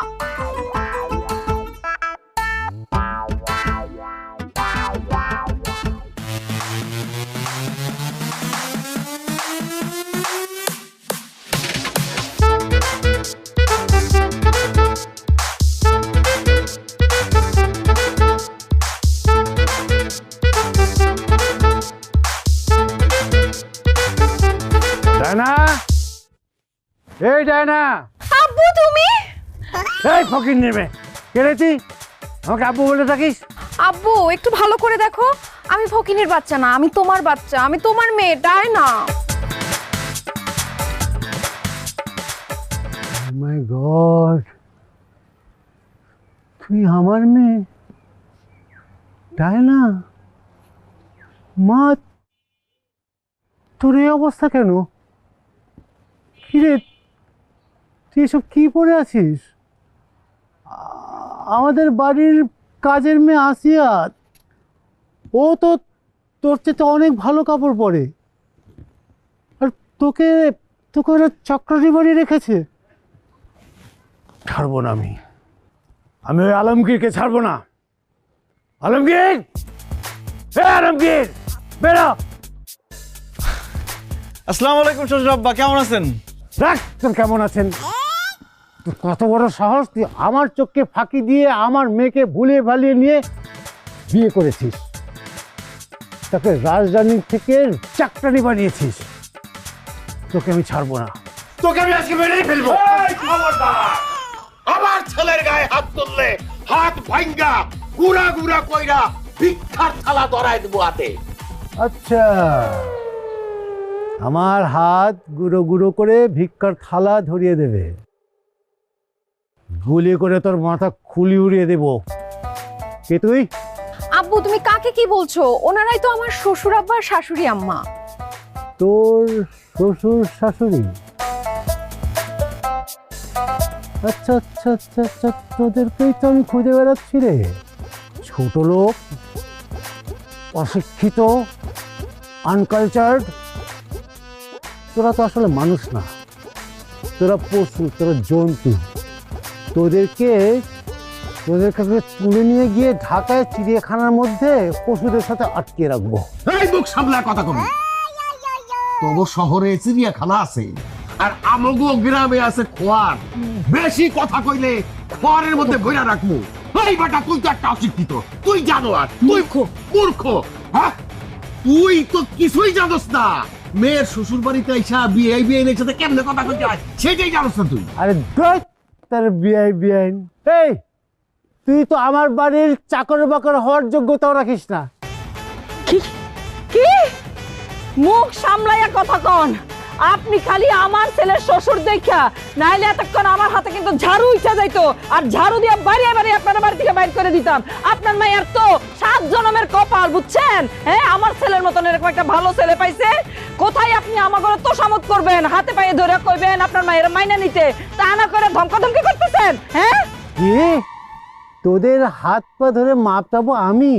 ডায়না, এই ডায়না। আব্বু তুমি? এই ফকির নেবে কেড়েছি, আমাকে আব্বু বলে থাকিস? আব্বু একটু ভালো করে দেখো, আমি ফকিনের বাচ্চা না, আমি তোমার বাচ্চা, আমি তোমার মেয়ে ডায়না। মাই গড, তুই আমার মেয়ে ডায়না? মা, তোর এই অবস্থা কেন? কিরে, তুই এসব কি পরে আছিস? আমাদের বাড়ির কাজের মেয়ে আসিয়া, ও তো তোর চেয়ে অনেক ভালো কাপড় পরে, আর তোকে তোকে ওরা চক্রারি বাড়ি রেখেছে। ছাড়বো না আমি ওই আলমগীরকে ছাড়বো না। আলমগীর, আলমগীর বেরো। আসসালামু আলাইকুম শ্বশুর আব্বা, কেমন আছেন? দেখ তোর কেমন আছেন। তোর কত বড় সাহস, তুই আমার চোখকে ফাঁকি দিয়ে আমার মেয়েকে ভুলিয়ে ভালিয়ে নিয়ে বিয়ে করেছিস, তাকে রাজধানী থেকে চাকরানি বানিয়েছিস। তোকে আমি ছাড়বো না, তোকে আমি আজকে মেরেই ফেলবো। আমার ছেলের গায়ে হাত তুললে হাত ভাঙ্গা গুড়া গুড়া কইরা ভিক্ষার থালা ধরাই দেবো হাতে। আচ্ছা, আমার হাত গুঁড়ো গুঁড়ো করে ভিক্ষার থালা ধরিয়ে দেবে, গুলি করে তোর মাথা খুলি উড়িয়ে দেব। কে তুই? আব্বু তুমি কাকে কি বলছো? ওনারাই তো আমার শ্বশুর আব্বা আর শাশুড়ি আম্মা। তোর শ্বশুর শাশুড়ি? আচ্ছা আচ্ছা আচ্ছা আচ্ছা, তোদেরকেই তো আমি খুঁজে বেড়াচ্ছি রে। ছোট লোক, অশিক্ষিত, আনকালচার্ড, তোরা তো আসলে মানুষ না, তোরা পশু, তোরা জন্তু। তোদেরকে তোদের কাছে তুলে নিয়ে গিয়ে ঢাকায় চিড়িয়াখানার মধ্যে পশুদের সাথে আটকে রাখবো। এই মুখ সামলা কথা কবি। তবু শহরে চিড়িয়াখানা আছে আর আমগো গ্রামে আছে খোয়ার। বেশি কথা কইলে খোয়ারের মধ্যে ভইরা রাখবো। এই বেটা তুই তো একটা অশিক্ষিত, তুই জানো আর তুই মূর্খ। হ্যাঁ, তুই তো কিছুই জানোস না। মেয়ের শ্বশুর বাড়িতে আইসা বিয়ে এর সাথে কেমনে কথা কইতে হয় সেটাই জানোস না তুই। আরে দেখ তার বিআইন, এই তুই তো আমার বাড়ির চাকর বাকর হওয়ার যোগ্যতাও রাখিস না। কি কি মুখ সামলাইয়া কথা কন। আপনি খালি আমার ছেলের শ্বশুর দেখা, নাইলে এতক্ষণ আমার হাতে কিন্তু ঝাড়ু ইচ্ছা যাইতো, আর ঝাড়ু দিয়ে বাড়িয়ে বাড়িয়ে আপনার বাড়ি থেকে বাইর করে দিতাম। আপনার মায়ের তো 7 জন্মের কপাল, বুঝছেন? হ্যাঁ, আমার ছেলের মতন এরকম একটা ভালো ছেলে পাইছে। কোথায় আপনি আমার ঘরে তোষামত করবেন, হাতে পায়ে ধরে কইবেন আপনার মায়ের মাইনা নিতে, তা না করে ধমকাধমকি করতেছেন। হ্যাঁ, কি তোদের হাত পা ধরে মাপ চাবো আমি?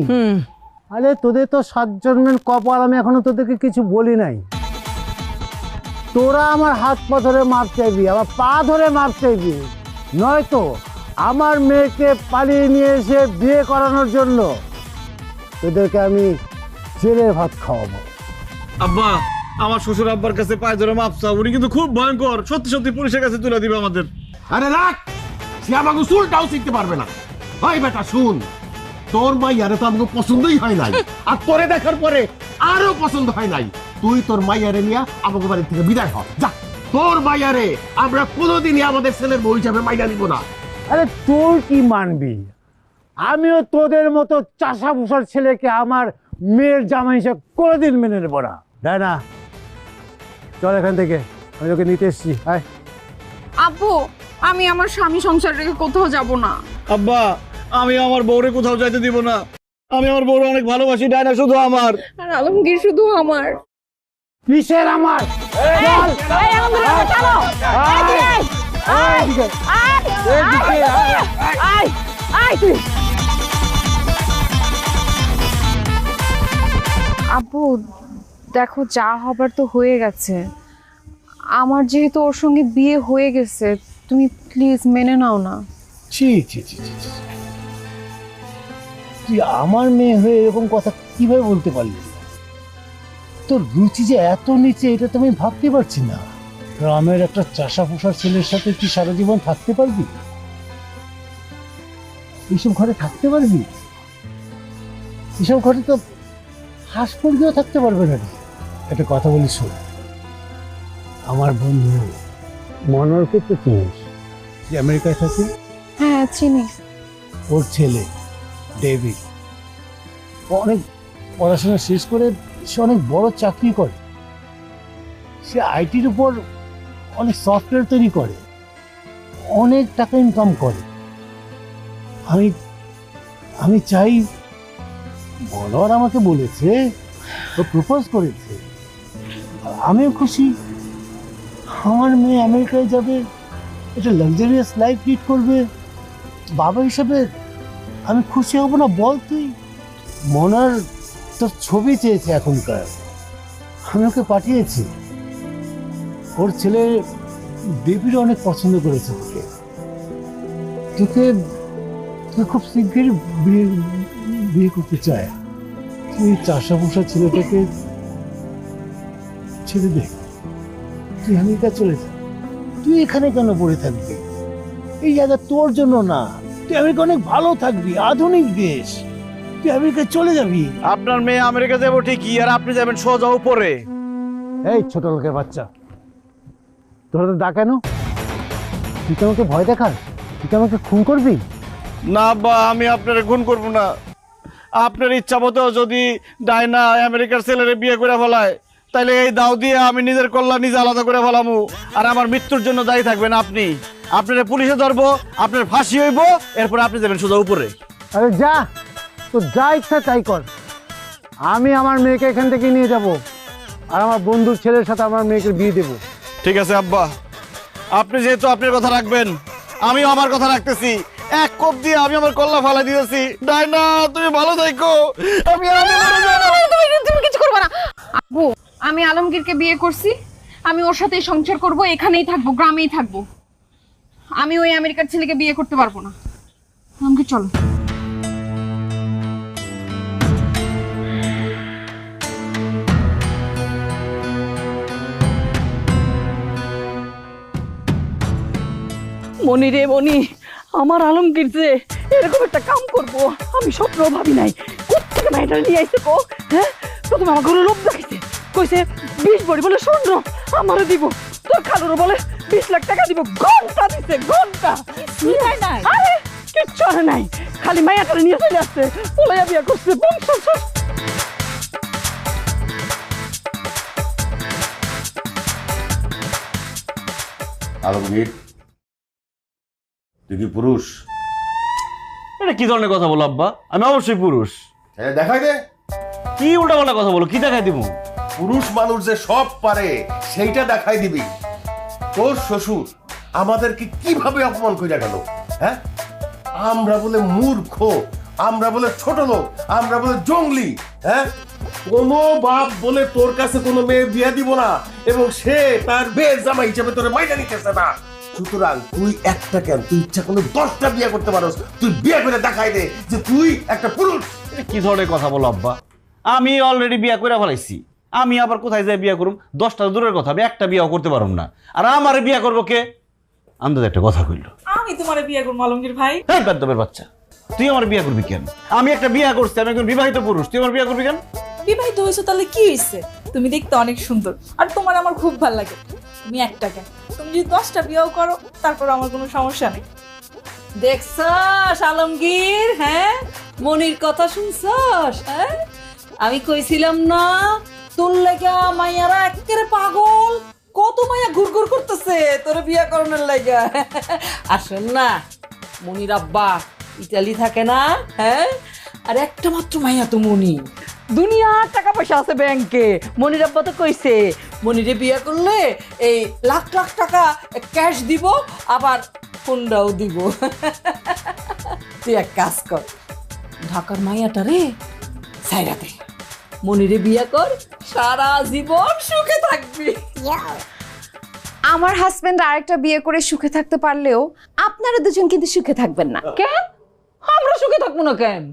আরে তোদের তো 7 জন্মের কপাল, আমি এখনো তোদেরকে কিছু বলি নাই। তোরা আমার হাত পা ধরে মাপ চাইবি, আমার পা ধরে মাপ চাইবি, নয়তো আমার মেয়েকে পালিয়ে নিয়ে এসে বিয়ে করানোর জন্য তোদেরকে আমি জেলের ভাত খাওয়াবো। আব্বা, আমার শ্বশুর আব্বার কাছে পায়ে ধরে মাপ চাও, উনি কিন্তু খুব ভয়ঙ্কর, সত্যি সত্যি পুলিশের কাছে তুলে দিবে আমাদের। আরে রাখ, সে আমাকে চুলটাও শিখতে পারবে না। ওই বেটা শুন, তোর মাইয়ারে তো আমাকে পছন্দই হয় নাই, আর তোরে দেখার পরে আরো পছন্দ হয় নাই। তুই তোর মাইয়ারে নিয়ে আমাকে বাড়ি থেকে বিদায় হ, যা। তোর মাইয়ারে আমরা কোনোদিনই আমাদের ছেলের বউ হিসাবে মাইনা নিব না। আরে তোর কি মানবি? আমিও তোদের মতো চাষা ভুষার ছেলেকে আমার মেয়ের জামাই হিসেবে কোনোদিন মেনে নেব না। তাই না? চল এখান থেকে, আমি তোকে নিতে এসছি। আয়। আব্বু, আমি আমার স্বামী সংসার রেখে কোথাও যাব না। আব্বা, আমি আমার বউরে কোথাও যাইতে দিব না। আমি আমার বউরে অনেক ভালোবাসি, ডায়না শুধু আমার। আর আলমগীর শুধু আমার। কিসের আমার? আব্বু দেখো, যা হবার তো হয়ে গেছে। আমার যেহেতু ওর সঙ্গে বিয়ে হয়ে গেছে, তুমি প্লিজ মেনে নাও না। ছি ছি ছি ছি, তুই আমার মেয়ে হয়ে এরকম কথা কিভাবে বলতে পারলি? তোর রুচি যে এত নিচে, এটা তো আমি ভাবতে পারছি না। গ্রামের একটা চাষা পোষার ছেলের সাথে তুই সারা জীবন থাকতে পারবি? এইসব ঘরে থাকতে পারবি? এসব ঘরে তো হাঁস মুরগিও থাকতে পারবে না। একটা কথা বলি শোন, আমার বন্ধু মনোরকে তো চিনিস, যে আমেরিকায় থাকে? হ্যাঁ চিনি। ওর ছেলে ডেভিড অনেক পড়াশোনা শেষ করে সে অনেক বড় চাকরি করে। সে আইটির উপর অনেক সফটওয়্যার তৈরি করে, অনেক টাকা ইনকাম করে। আমি চাই, মনোহর আমাকে বলেছে ও প্রপোজ করেছে, আমিও খুশি। আমার মেয়ে আমেরিকায় যাবে, একটা লাক্সারিয়াস লাইফ লিড করবে। বাবা হিসাবে আমি খুশি হব না বল তুই? মনার তোর ছবি চেয়েছে এখনকার, আমি ওকে পাঠিয়েছি। ওর ছেলে দেবীর অনেক পছন্দ করেছে তোকে। তোকে খুব শীঘ্রই বিয়ে করতে চায়। তুই চাষা পোষা ছেলেটাকে ছেড়ে দে, তুই আমেরিকা চলে যা। তুই এখানে কেন পড়ে থাকবি? এই জায়গা তোর জন্য না। তুই আমেরিকা অনেক ভালো থাকবি, আধুনিক দেশ, তুই আমেরিকা চলে যাবি। আপনার মেয়ে আমেরিকা যাবো ঠিকই, আর আপনি যাবেন সোজা উপরে। এই ছোট লোকের বাচ্চা, তোরা তো ডা কেন? তুই তো আমাকে ভয় দেখাস, তুই তো আমাকে খুন করবি? না আব্বা, আমি আপনার খুন করব না। আপনার ইচ্ছা মতো যদি ডায়না আমেরিকার ছেলেরে বিয়ে করে ফেলায়, তাহলে এই দাও দিয়ে আমি নিজের কল্যাণ নিজে আলাদা করে ফেলামু, আর আমার মৃত্যুর জন্য দায়ী থাকবেন আপনি। আপনার পুলিশে ধরবো, আপনার ফাঁসি হইব, এরপর আপনি যাবেন সোজা উপরে। আরে যা, তো যা ইচ্ছা তাই কর। আমি আমার মেয়েকে এখান থেকে নিয়ে যাব, আর আমার বন্ধুর ছেলের সাথে আমার মেয়েকে বিয়ে দেবো। ঠিক আছে আব্বা, আপনি যেহেতু আপনার কথা রাখবেন, আমিও আমার কথা রাখতেছি। এক কোপ দিয়ে আমি আমার কল্লা ফালাই দিয়েছি। ডায়না, তুমি ভালো থাকো। তুমি কিছু করবে না আব্বু। আমি আলমগীরকে বিয়ে করছি, আমি ওর সাথেই সংসার করব, এখানেই থাকবো, গ্রামেই থাকবো। আমি ওই আমেরিকার ছেলেকে বিয়ে করতে পারবো না। আলমগীর চলো। মনি রে মনি, আমার আলমগীর যে এরকম একটা কাম করবো আমি স্বপ্ন ভাবি নাই। কোথেকে মেয়েটা নিয়ে আইছে কো? হ্যাঁ, প্রথমে আমার ঘরে লোভ দেখাইছে, কইছে 20 ভরি বলে স্বর্ণ আমারও দিব, তোর খালুরও বলে 20 লাখ টাকা দিব। ঘন্টা দিছে, ঘন্টা আরে কিচ্ছু হয় নাই, খালি মাইয়াটারে নিয়ে চলে আসছে, পলাইয়া বিয়া করছে। বংশ আলমগীর, তুই কি পুরুষ? এটা কি ধরনের কথা বলো আব্বা? আমি অবশ্যই পুরুষ। দেখাই দে। কি উল্টাপাল্টা কথা বলো? কি দেখাই দিব? পুরুষ মানুষ যে সব পারে সেইটা দেখাই দিবি। তোর শ্বশুর আমাদেরকে কিভাবে অপমান করে গেল, হ্যাঁ? আমরা বলে মূর্খ, আমরা বলে ছোট লোক, আমরা বলে জঙ্গলি, হ্যাঁ? কোন বাপ বলে তোর কাছে কোনো মেয়ে বিয়ে দিব না, এবং সে তার মেয়ের জামাই হিসেবে তোর মাইনা নিতেছে না। সুতরাং তুই একটা কেন, তুই ইচ্ছা করলে 10টা বিয়ে করতে পারোস। তুই বিয়ে করে দেখাই দে যে তুই একটা পুরুষ। কি ধরনের কথা বলো আব্বা? আমি অলরেডি বিয়া করে ফেলাইছি। আমি আবার কোথায় যাই বিয়া করুম? 10টা দূরের কথা, আমি একটা বিয়াও করতে পারুম না। আর আমারে বিয়া করবো কে? আন্দাজ একটা কথা কইল। আমি তোমারে বিয়ে করবো আলমগীর ভাই। এই বেদবের বাচ্চা, তুই আমার বিয়া করবি কেন? আমি একটা বিয়া করছি, আমি একজন বিবাহিত পুরুষ, তুই আমার বিয়া করবি কেন? বিবাহিত হয়েছো তাহলে কি হয়েছে? তুমি দেখতে অনেক সুন্দর, আর তোমার আমার খুব ভালো লাগে। তুমি একটা কেন, তুমি যদি 10টা বিয়েও করো তারপর আমার কোনো সমস্যা নেই। দেখছস আলমগীর, হ্যাঁ মনির কথা শুনছস? হ্যাঁ, আমি কইছিলাম না তোর লাগা মাইয়ারা একেবারে পাগল, কত মাইয়া ঘুরঘুর করতেছে তোর বিয়া করানোর লাগা। আর শোন না, মনির আব্বা ইতালি থাকে না, হ্যাঁ, আর একটা মাত্র মাইয়া তো মনি, দুনিয়ার টাকা পয়সা আছে ব্যাংকে। মনির আব্বা তো কইছে মনিরে বিয়া করলে এই লাখ লাখ টাকা ক্যাশ দিব, আবার ফোনটাও দিব। তুই এক কাজ কর, ঢাকার মাইয়াটা রে সাইরাতে মনিরে বিয়া কর, সারা জীবন সুখে থাকবি। আমার হাজবেন্ড আরেকটা বিয়ে করে সুখে থাকতে পারলেও আপনারা দুজন কিন্তু সুখে থাকবেন না। কেন আমরা সুখে থাকবো না কেন?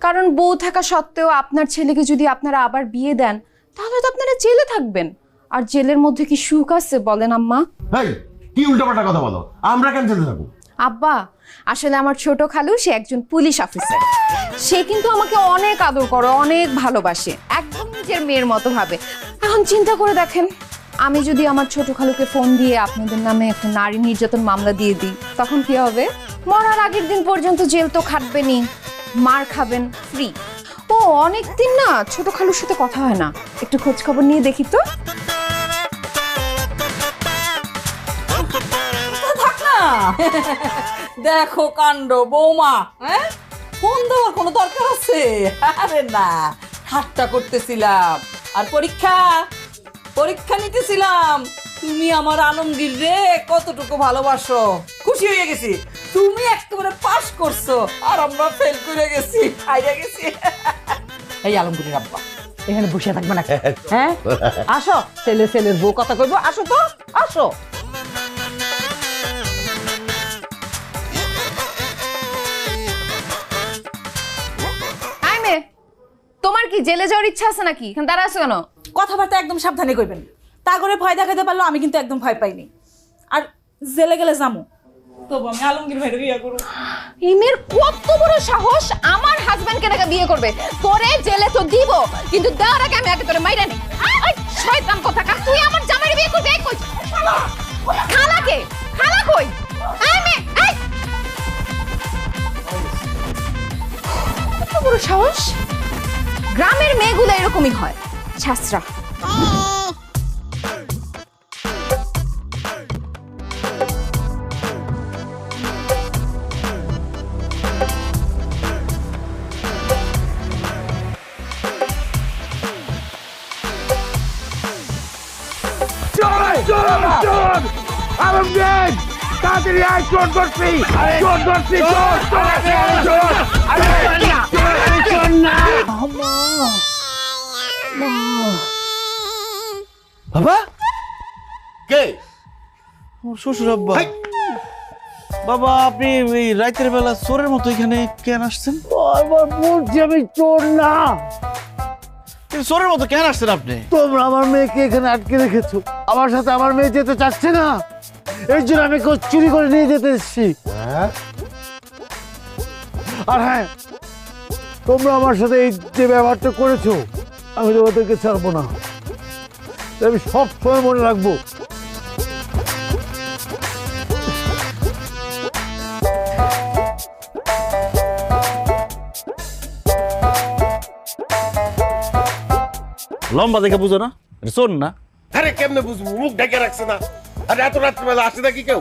কারণ বউ থাকা সত্ত্বেও আপনার ছেলেকে যদি আপনারা আবার বিয়ে দেন, তাহলে তো আপনারা জেলে থাকবেন। আর জেলের মধ্যে কি সুখ আছে বলেন আম্মা? এই কি উল্টাপাল্টা কথা বলো? আমরা কেন চলে যাবো? আব্বা, আসলে আমার ছোট খালু সে একজন পুলিশ অফিসার। সে কিন্তু আমাকে অনেক আদর করে, অনেক ভালোবাসে, একদম নিজের মেয়ের মতো ভাবে। এখন চিন্তা করে দেখেন, আমি যদি আমার ছোট খালুকে ফোন দিয়ে আপনাদের নামে একটা নারী নির্যাতন মামলা দিয়ে দিই, তখন কি হবে? মরার আগের দিন পর্যন্ত জেল তো খাটবেনই, মার খাবেন ফ্রি। ও অনেক দিন না ছোট খালুর সাথে কথা হয় না, একটু খোঁজ খবর নিয়ে দেখি তো। থাক না। দেখো কাণ্ড বৌমা, হ্যাঁ, ফোন দেওয়ার কোনো দরকার আছে? আরে না, ঠাট্টা করতেছিলাম। আর পরীক্ষা পরীক্ষা নিতেছিলাম, তুমি আমার আলমগীর রে কতটুকু ভালোবাসো। খুশি হয়ে গেছি, তুমি একেবারে পাস করছো আর আমরা ফেল করে গেছি, হাইরা গেছি। এই আলমগীরের আব্বা এখানে বসে থাকবে না, হ্যাঁ? আসো, ছেলে ছেলের বউ কথা কইবো, আসো তো, আসো। তোমার কি জেলে যাওয়ার ইচ্ছা আছে নাকি? এখানে দাঁড়া আছো কেন? কথাবার্তা একদম সাবধানে কইবেন, তা করে ভয় দেখাতে পারলো। আমি কিন্তু একদম ভয় পাইনি, আর জেলে গেলে যামু, তবু আমি আলমগীর ভাইরে বিয়ে করব। ইমের কত বড় সাহস আমার হাজবেন্ডকে টাকা বিয়ে করবে? তোরে জেলে তো দিব, কিন্তু দেওয়ার আগে আমি আগে তোরে মাইরা নি। এই শয়তান কোথাকার, তুই আমার জামাইরে বিয়ে করবি? এই কই খালা, কে খালা কই? এই মে, এই কত বড় সাহস! গ্রামের মেয়েগুলো এরকমই হয়, ছাত্রা। বাবা কে? আমার শ্বশুর আব্বা। বাবা আপনি এই রাতের বেলা চোরের মতো এখানে কেন আসছেন? বারবার বলছি আমি চোর না। কিন্তু চোরের মতো কেন আসছেন আপনি? তোমরা আমার মেয়েকে এখানে আটকে রেখেছো, আমার সাথে আমার মেয়ে যেতে চাচ্ছে না, এর জন্য আমি চুরি করে নিয়ে যেতে এসেছি। আর হ্যাঁ, তোমরা আমার সাথে এই যে ব্যবহারটা করেছো, আমি তোমাদেরকে ছাড়বো না, আমি সব সময় মনে রাখবো। লম্বা দেখে বুঝো না, এটা চোর না। আরে কেমনে বুঝবো, মুখ ঢেকে রাখছে না। আরে এত রাত্রিবেলা আসে নাকি কেউ?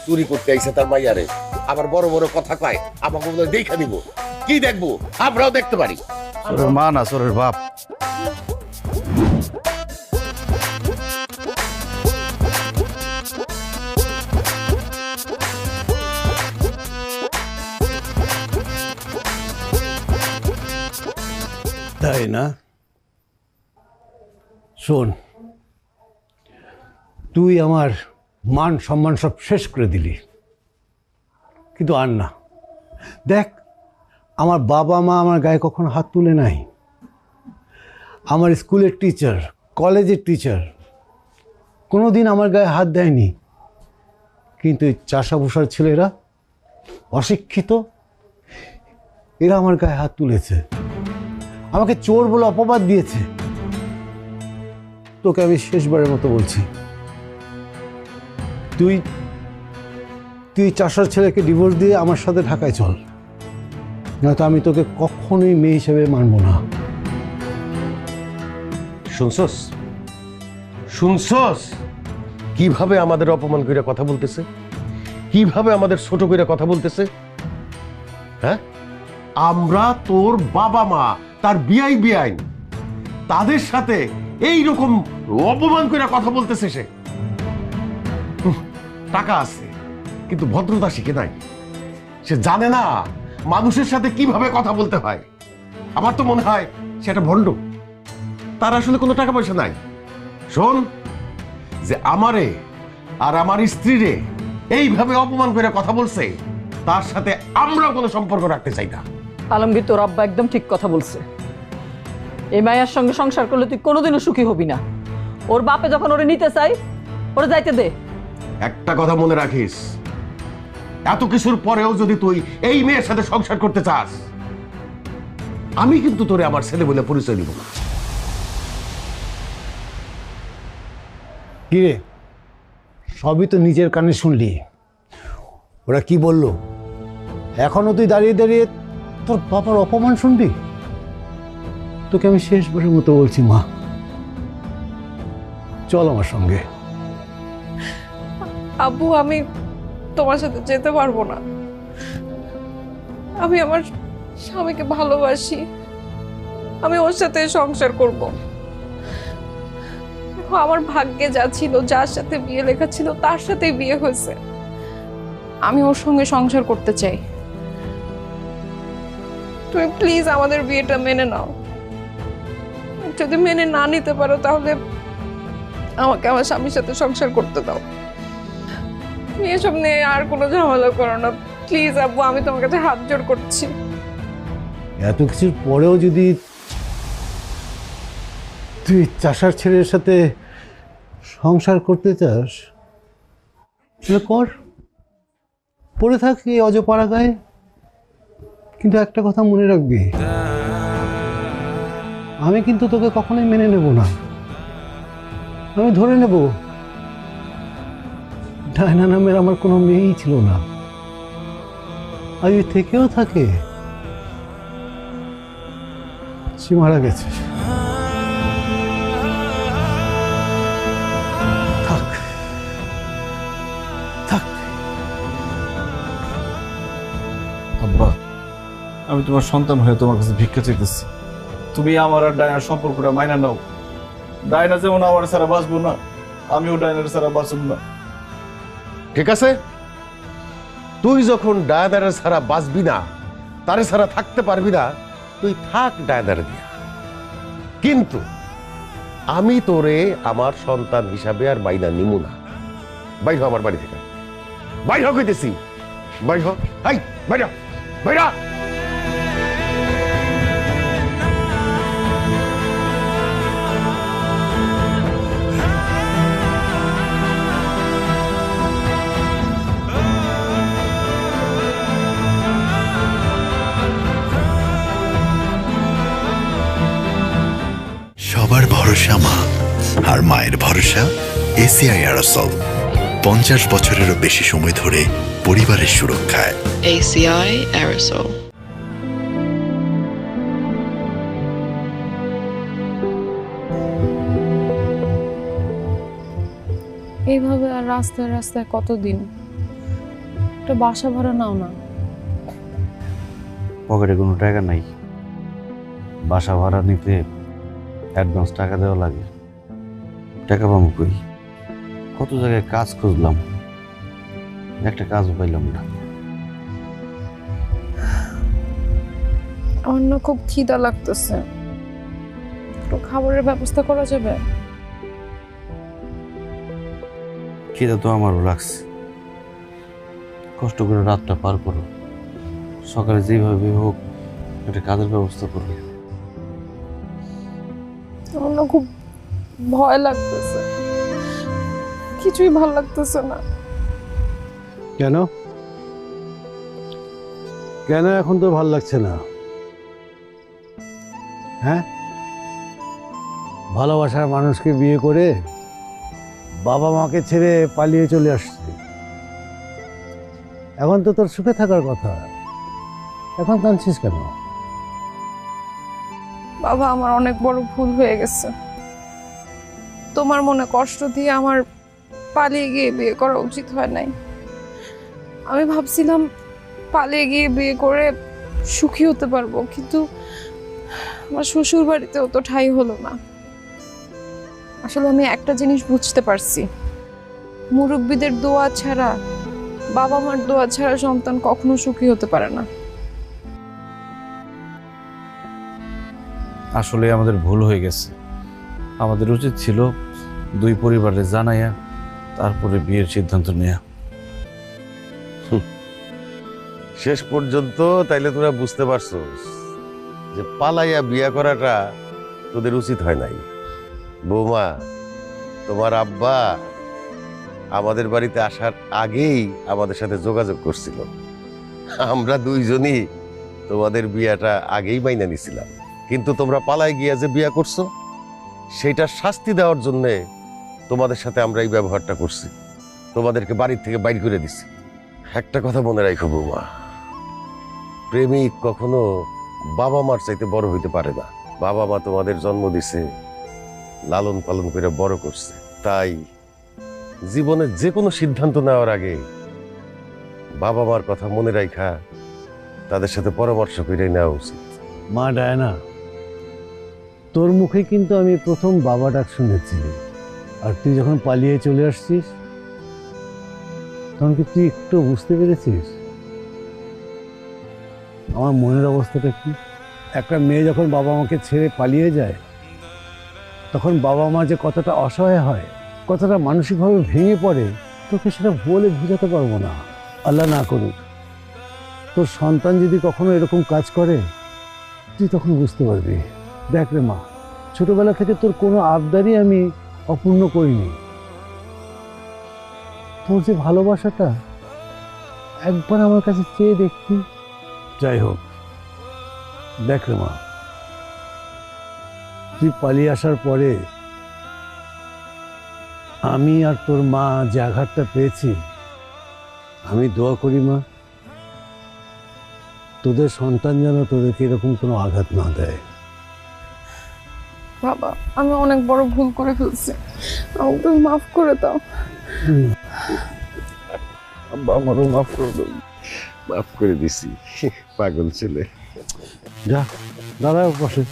চুরি করতে আইসে তার মাইয়ারে, আবার বড় বড় কথা কয়, আমাকে বলে দেখা দিব। কি দেখবো? আমরাও দেখতে পারি। চোরের মা না, চোরের বাপ। তাই না? শোন, তুই আমার মান সম্মান সব শেষ করে দিলি, কিন্তু আর না। দেখ, আমার বাবা মা আমার গায়ে কখনো হাত তুলে নাই। আমার স্কুলের টিচার, কলেজের টিচার কোনোদিন আমার গায়ে হাত দেয়নি, কিন্তু এই চাষাভূষার ছেলেরা, অশিক্ষিত, এরা আমার গায়ে হাত তুলেছে, আমাকে চোর বলে অপবাদ দিয়েছে। তোকে আমি শেষবারের মতো বলছি, তুই তুই চাষার ছেলেকে ডিভোর্স দিয়ে আমার সাথে ঢাকায় চল, নয়তো আমি তোকে কখনোই মেয়ে হিসেবে মানব না। শুনছস? শুনছস কিভাবে আমাদের অপমান করে কথা বলতেছে, কিভাবে আমাদের ছোট করে কথা বলতেছে? হ্যাঁ, আমরা তোর বাবা মা, তার বিয়াই বিয়াইন, তাদের সাথে এই রকম অপমান করে কথা বলতেছে সে। টাকা আছে কিন্তু ভদ্রতা শিখে নাই, সে জানে না মানুষের সাথে কিভাবে কথা বলতে হয়। আমার তো মনে হয় সেটা ভণ্ড, তার আসলে কোনো টাকা পয়সা নাই। শোন, যে আমারে আর আমার স্ত্রীরে এইভাবে অপমান করে কথা বলছে, তার সাথে আমরাও কোনো সম্পর্ক রাখতে চাই না। আলমগীর, তোর আব্বা একদম ঠিক কথা বলছে। এই মায়ের সঙ্গে সংসার করলে তুই কোনোদিনও সুখী হবি না। ওর বাপে যখন ওরে নিতে চাই, ওরে যাইতে দে। একটা কথা মনে রাখিস, এত কিছুর পরেও যদি তুই এই মেয়ের সাথে সংসার করতে চাস, আমি কিন্তু তোরে আমার ছেলে বলে পরিচয় দিব না। কিরে, সবই তো নিজের কানে শুনলি, ওরা কি বলল? এখনো তুই দাঁড়িয়ে দাঁড়িয়ে তোর বাবার অপমান শুনবি? তোকে আমি শেষবারের মতো বলছি, মা, চল আমার সঙ্গে। আব্বু, আমি তোমার সাথে যেতে পারবো না। আমি আমার স্বামীকে ভালোবাসি, আমি ওর সাথে সংসার করব। আমার ভাগ্যে যা ছিল, যার সাথে বিয়ে লেখা ছিল, তার সাথেই বিয়ে হয়েছে। আমি ওর সঙ্গে সংসার করতে চাই। তুমি প্লিজ আমাদের বিয়েটা মেনে নাও। যদি মেনে না নিতে পারো, তাহলে আমাকে আমার স্বামীর সাথে সংসার করতে দাও। তুমি এসব নিয়ে আর কোনো ঝামেলা করো না প্লিজ আব্বু, আমি তোমার কাছে হাত জোড় করছি। এত কিছুর পরেও যদি তুই চাষার ছেলের সাথে সংসার করতে চাস, তাহলে কর, পড়ে থাক এই অজপাড়া গায়ে। কিন্তু একটা কথা মনে রাখবি, আমি কিন্তু তোকে কখনোই মেনে নেব না। আমি ধরে নেব ডায়না নামের আমার কোনো মেয়েই ছিল না, আর যদি থেকেও থাকে, সে মারা গেছে। থাক থাক। আব্বা, আমি তোমার সন্তান হয়ে তোমার কাছে ভিক্ষা চাইতেছি, তুমি আমার আর ডায়নার সম্পর্কটা মাইনা নাও। ডায়না যেমন আমার ছাড়া বাঁচবো না, আমিও ডায়নার ছাড়া বাঁচব না। ঠিক আছে, তুই যখন ডায়নারের ছাড়া বাঁচবি না, তারে ছাড়া থাকতে পারবি না, তুই থাক ডায়নারে দিয়া। কিন্তু আমি তোরে আমার সন্তান হিসাবে আর মাইনা নিমু না। বাইর হ আমার বাড়ি থেকে। বাইর হ কইতেছি, বাইর হ, হাই বাইর হ, বাইর হ। সবার ভরসা মা, আর মায়ের ভরসা এসিআই অ্যারোসল। 50 বছরেরও বেশি সময় ধরে পরিবারের সুরক্ষায়। ACI Aerosol. এইভাবে আর রাস্তায় রাস্তায় কতদিন? একটা বাসা ভাড়া নাও না। পকেটে কোনো টাকা নাই, বাসা ভাড়া নিতে অ্যাডভান্স টাকা দেওয়া লাগে। টাকা পাবো কই? কত জায়গায় কাজ খুঁজলাম, একটা কাজও পাইলাম না। আমার না খুব খিদা লাগতেছে, একটু খাবারের ব্যবস্থা করা যাবে? খিদা তো আমারও লাগছে, কষ্ট করে রাতটা পার করো, সকালে যেভাবে হোক একটা কাজের ব্যবস্থা করো। আমার না খুব ভয় লাগতেছে, কিছুই ভালো লাগতেছে না। কেন কেন এখন তো ভাল লাগছে না? হ্যাঁ, ভালোবাসার মানুষকে বিয়ে করে বাবা মাকে ছেড়ে পালিয়ে চলে আসছে, এখন তো তোর সুখে থাকার কথা, এখন কাঁদছিস কেন? বাবা, আমার অনেক বড় ভুল হয়ে গেছে। তোমার মনে কষ্ট দিয়ে আমার পালিয়ে গিয়ে বিয়ে করা উচিত হয় নাই। আমি ভাবছিলাম পালিয়ে গিয়ে বিয়ে করে সুখী হতে পারবো, কিন্তু আমার শ্বশুর বাড়িতেও তো ঠাঁই হলো না। আসলে আমি একটা জিনিস বুঝতে পারছি, মুরব্বীদের দোয়া ছাড়া, বাবা মার দোয়া ছাড়া সন্তান কখনো সুখী হতে পারে না। আসলে আমাদের ভুল হয়ে গেছে, আমাদের উচিত ছিল দুই পরিবারে জানাইয়া তারপরে বিয়ের সিদ্ধান্ত নেয়া। শেষ পর্যন্ত তাইলে তোরা বুঝতে পারছো যে পালাইয়া বিয়া করাটা তোদের উচিত হয় নাই। বৌমা, তোমার আব্বা আমাদের বাড়িতে আসার আগেই আমাদের সাথে যোগাযোগ করছিল, আমরা দুইজনই তোমাদের বিয়াটা আগেই মাইনা নিছিলাম, কিন্তু তোমরা পালাই গিয়া যে বিয়া করছো সেটা শাস্তি দেওয়ার জন্যে তোমাদের সাথে আমরা এই ব্যবহারটা করছি, তোমাদেরকে বাড়ির থেকে বাইর করে দিছি। একটা কথা মনে রাখো বৌমা, প্রেমিক কখনো বাবা মার চাইতে বড় হইতে পারে না। বাবা মা তোমাদের জন্ম দিছে, লালন পালন করে বড় করছে, তাই জীবনে যে কোনো সিদ্ধান্ত নেওয়ার আগে বাবা মার কথা মনে রাখা তাদের সাথে পরামর্শ করে নেওয়া উচিত। মা ডায়না, তোর মুখে কিন্তু আমি প্রথম বাবা ডাক শুনেছি, আর তুই যখন পালিয়ে চলে আসছিস তখন কি তুই একটু বুঝতে পেরেছিস আমার মনের অবস্থাটা কি? একটা মেয়ে যখন বাবা মাকে ছেড়ে পালিয়ে যায় তখন বাবা মা যে কতটা অসহায় হয়, কতটা মানসিকভাবে ভেঙে পড়ে, তোকে সেটা বলে বোঝাতে পারবো না। আল্লাহ না করুক তোর সন্তান যদি কখনো এরকম কাজ করে, তুই তখন বুঝতে পারবি। দেখ রে মা, ছোটবেলা থেকে তোর কোনো আবদারই আমি অপূর্ণ করিনি। তোর যে ভালোবাসাটা একবার আমার কাছে চেয়ে দেখতি। যাই হোক, দেখ রে মা, তুই পালিয়ে আসার পরে আমি আর তোর মা যে আঘাতটা পেয়েছি, আমি দোয়া করি মা তোদের সন্তান যেন তোদেরকে এরকম কোনো আঘাত না দেয়। বাবা, আমি অনেক বড় ভুল করে ফেলছি, আমাকে তুমি মাফ করে দাও। আমারও মাফ করে দাও। মাফ করে দিছি, পাগল ছেলে। যা দাঁড়াও পাশে।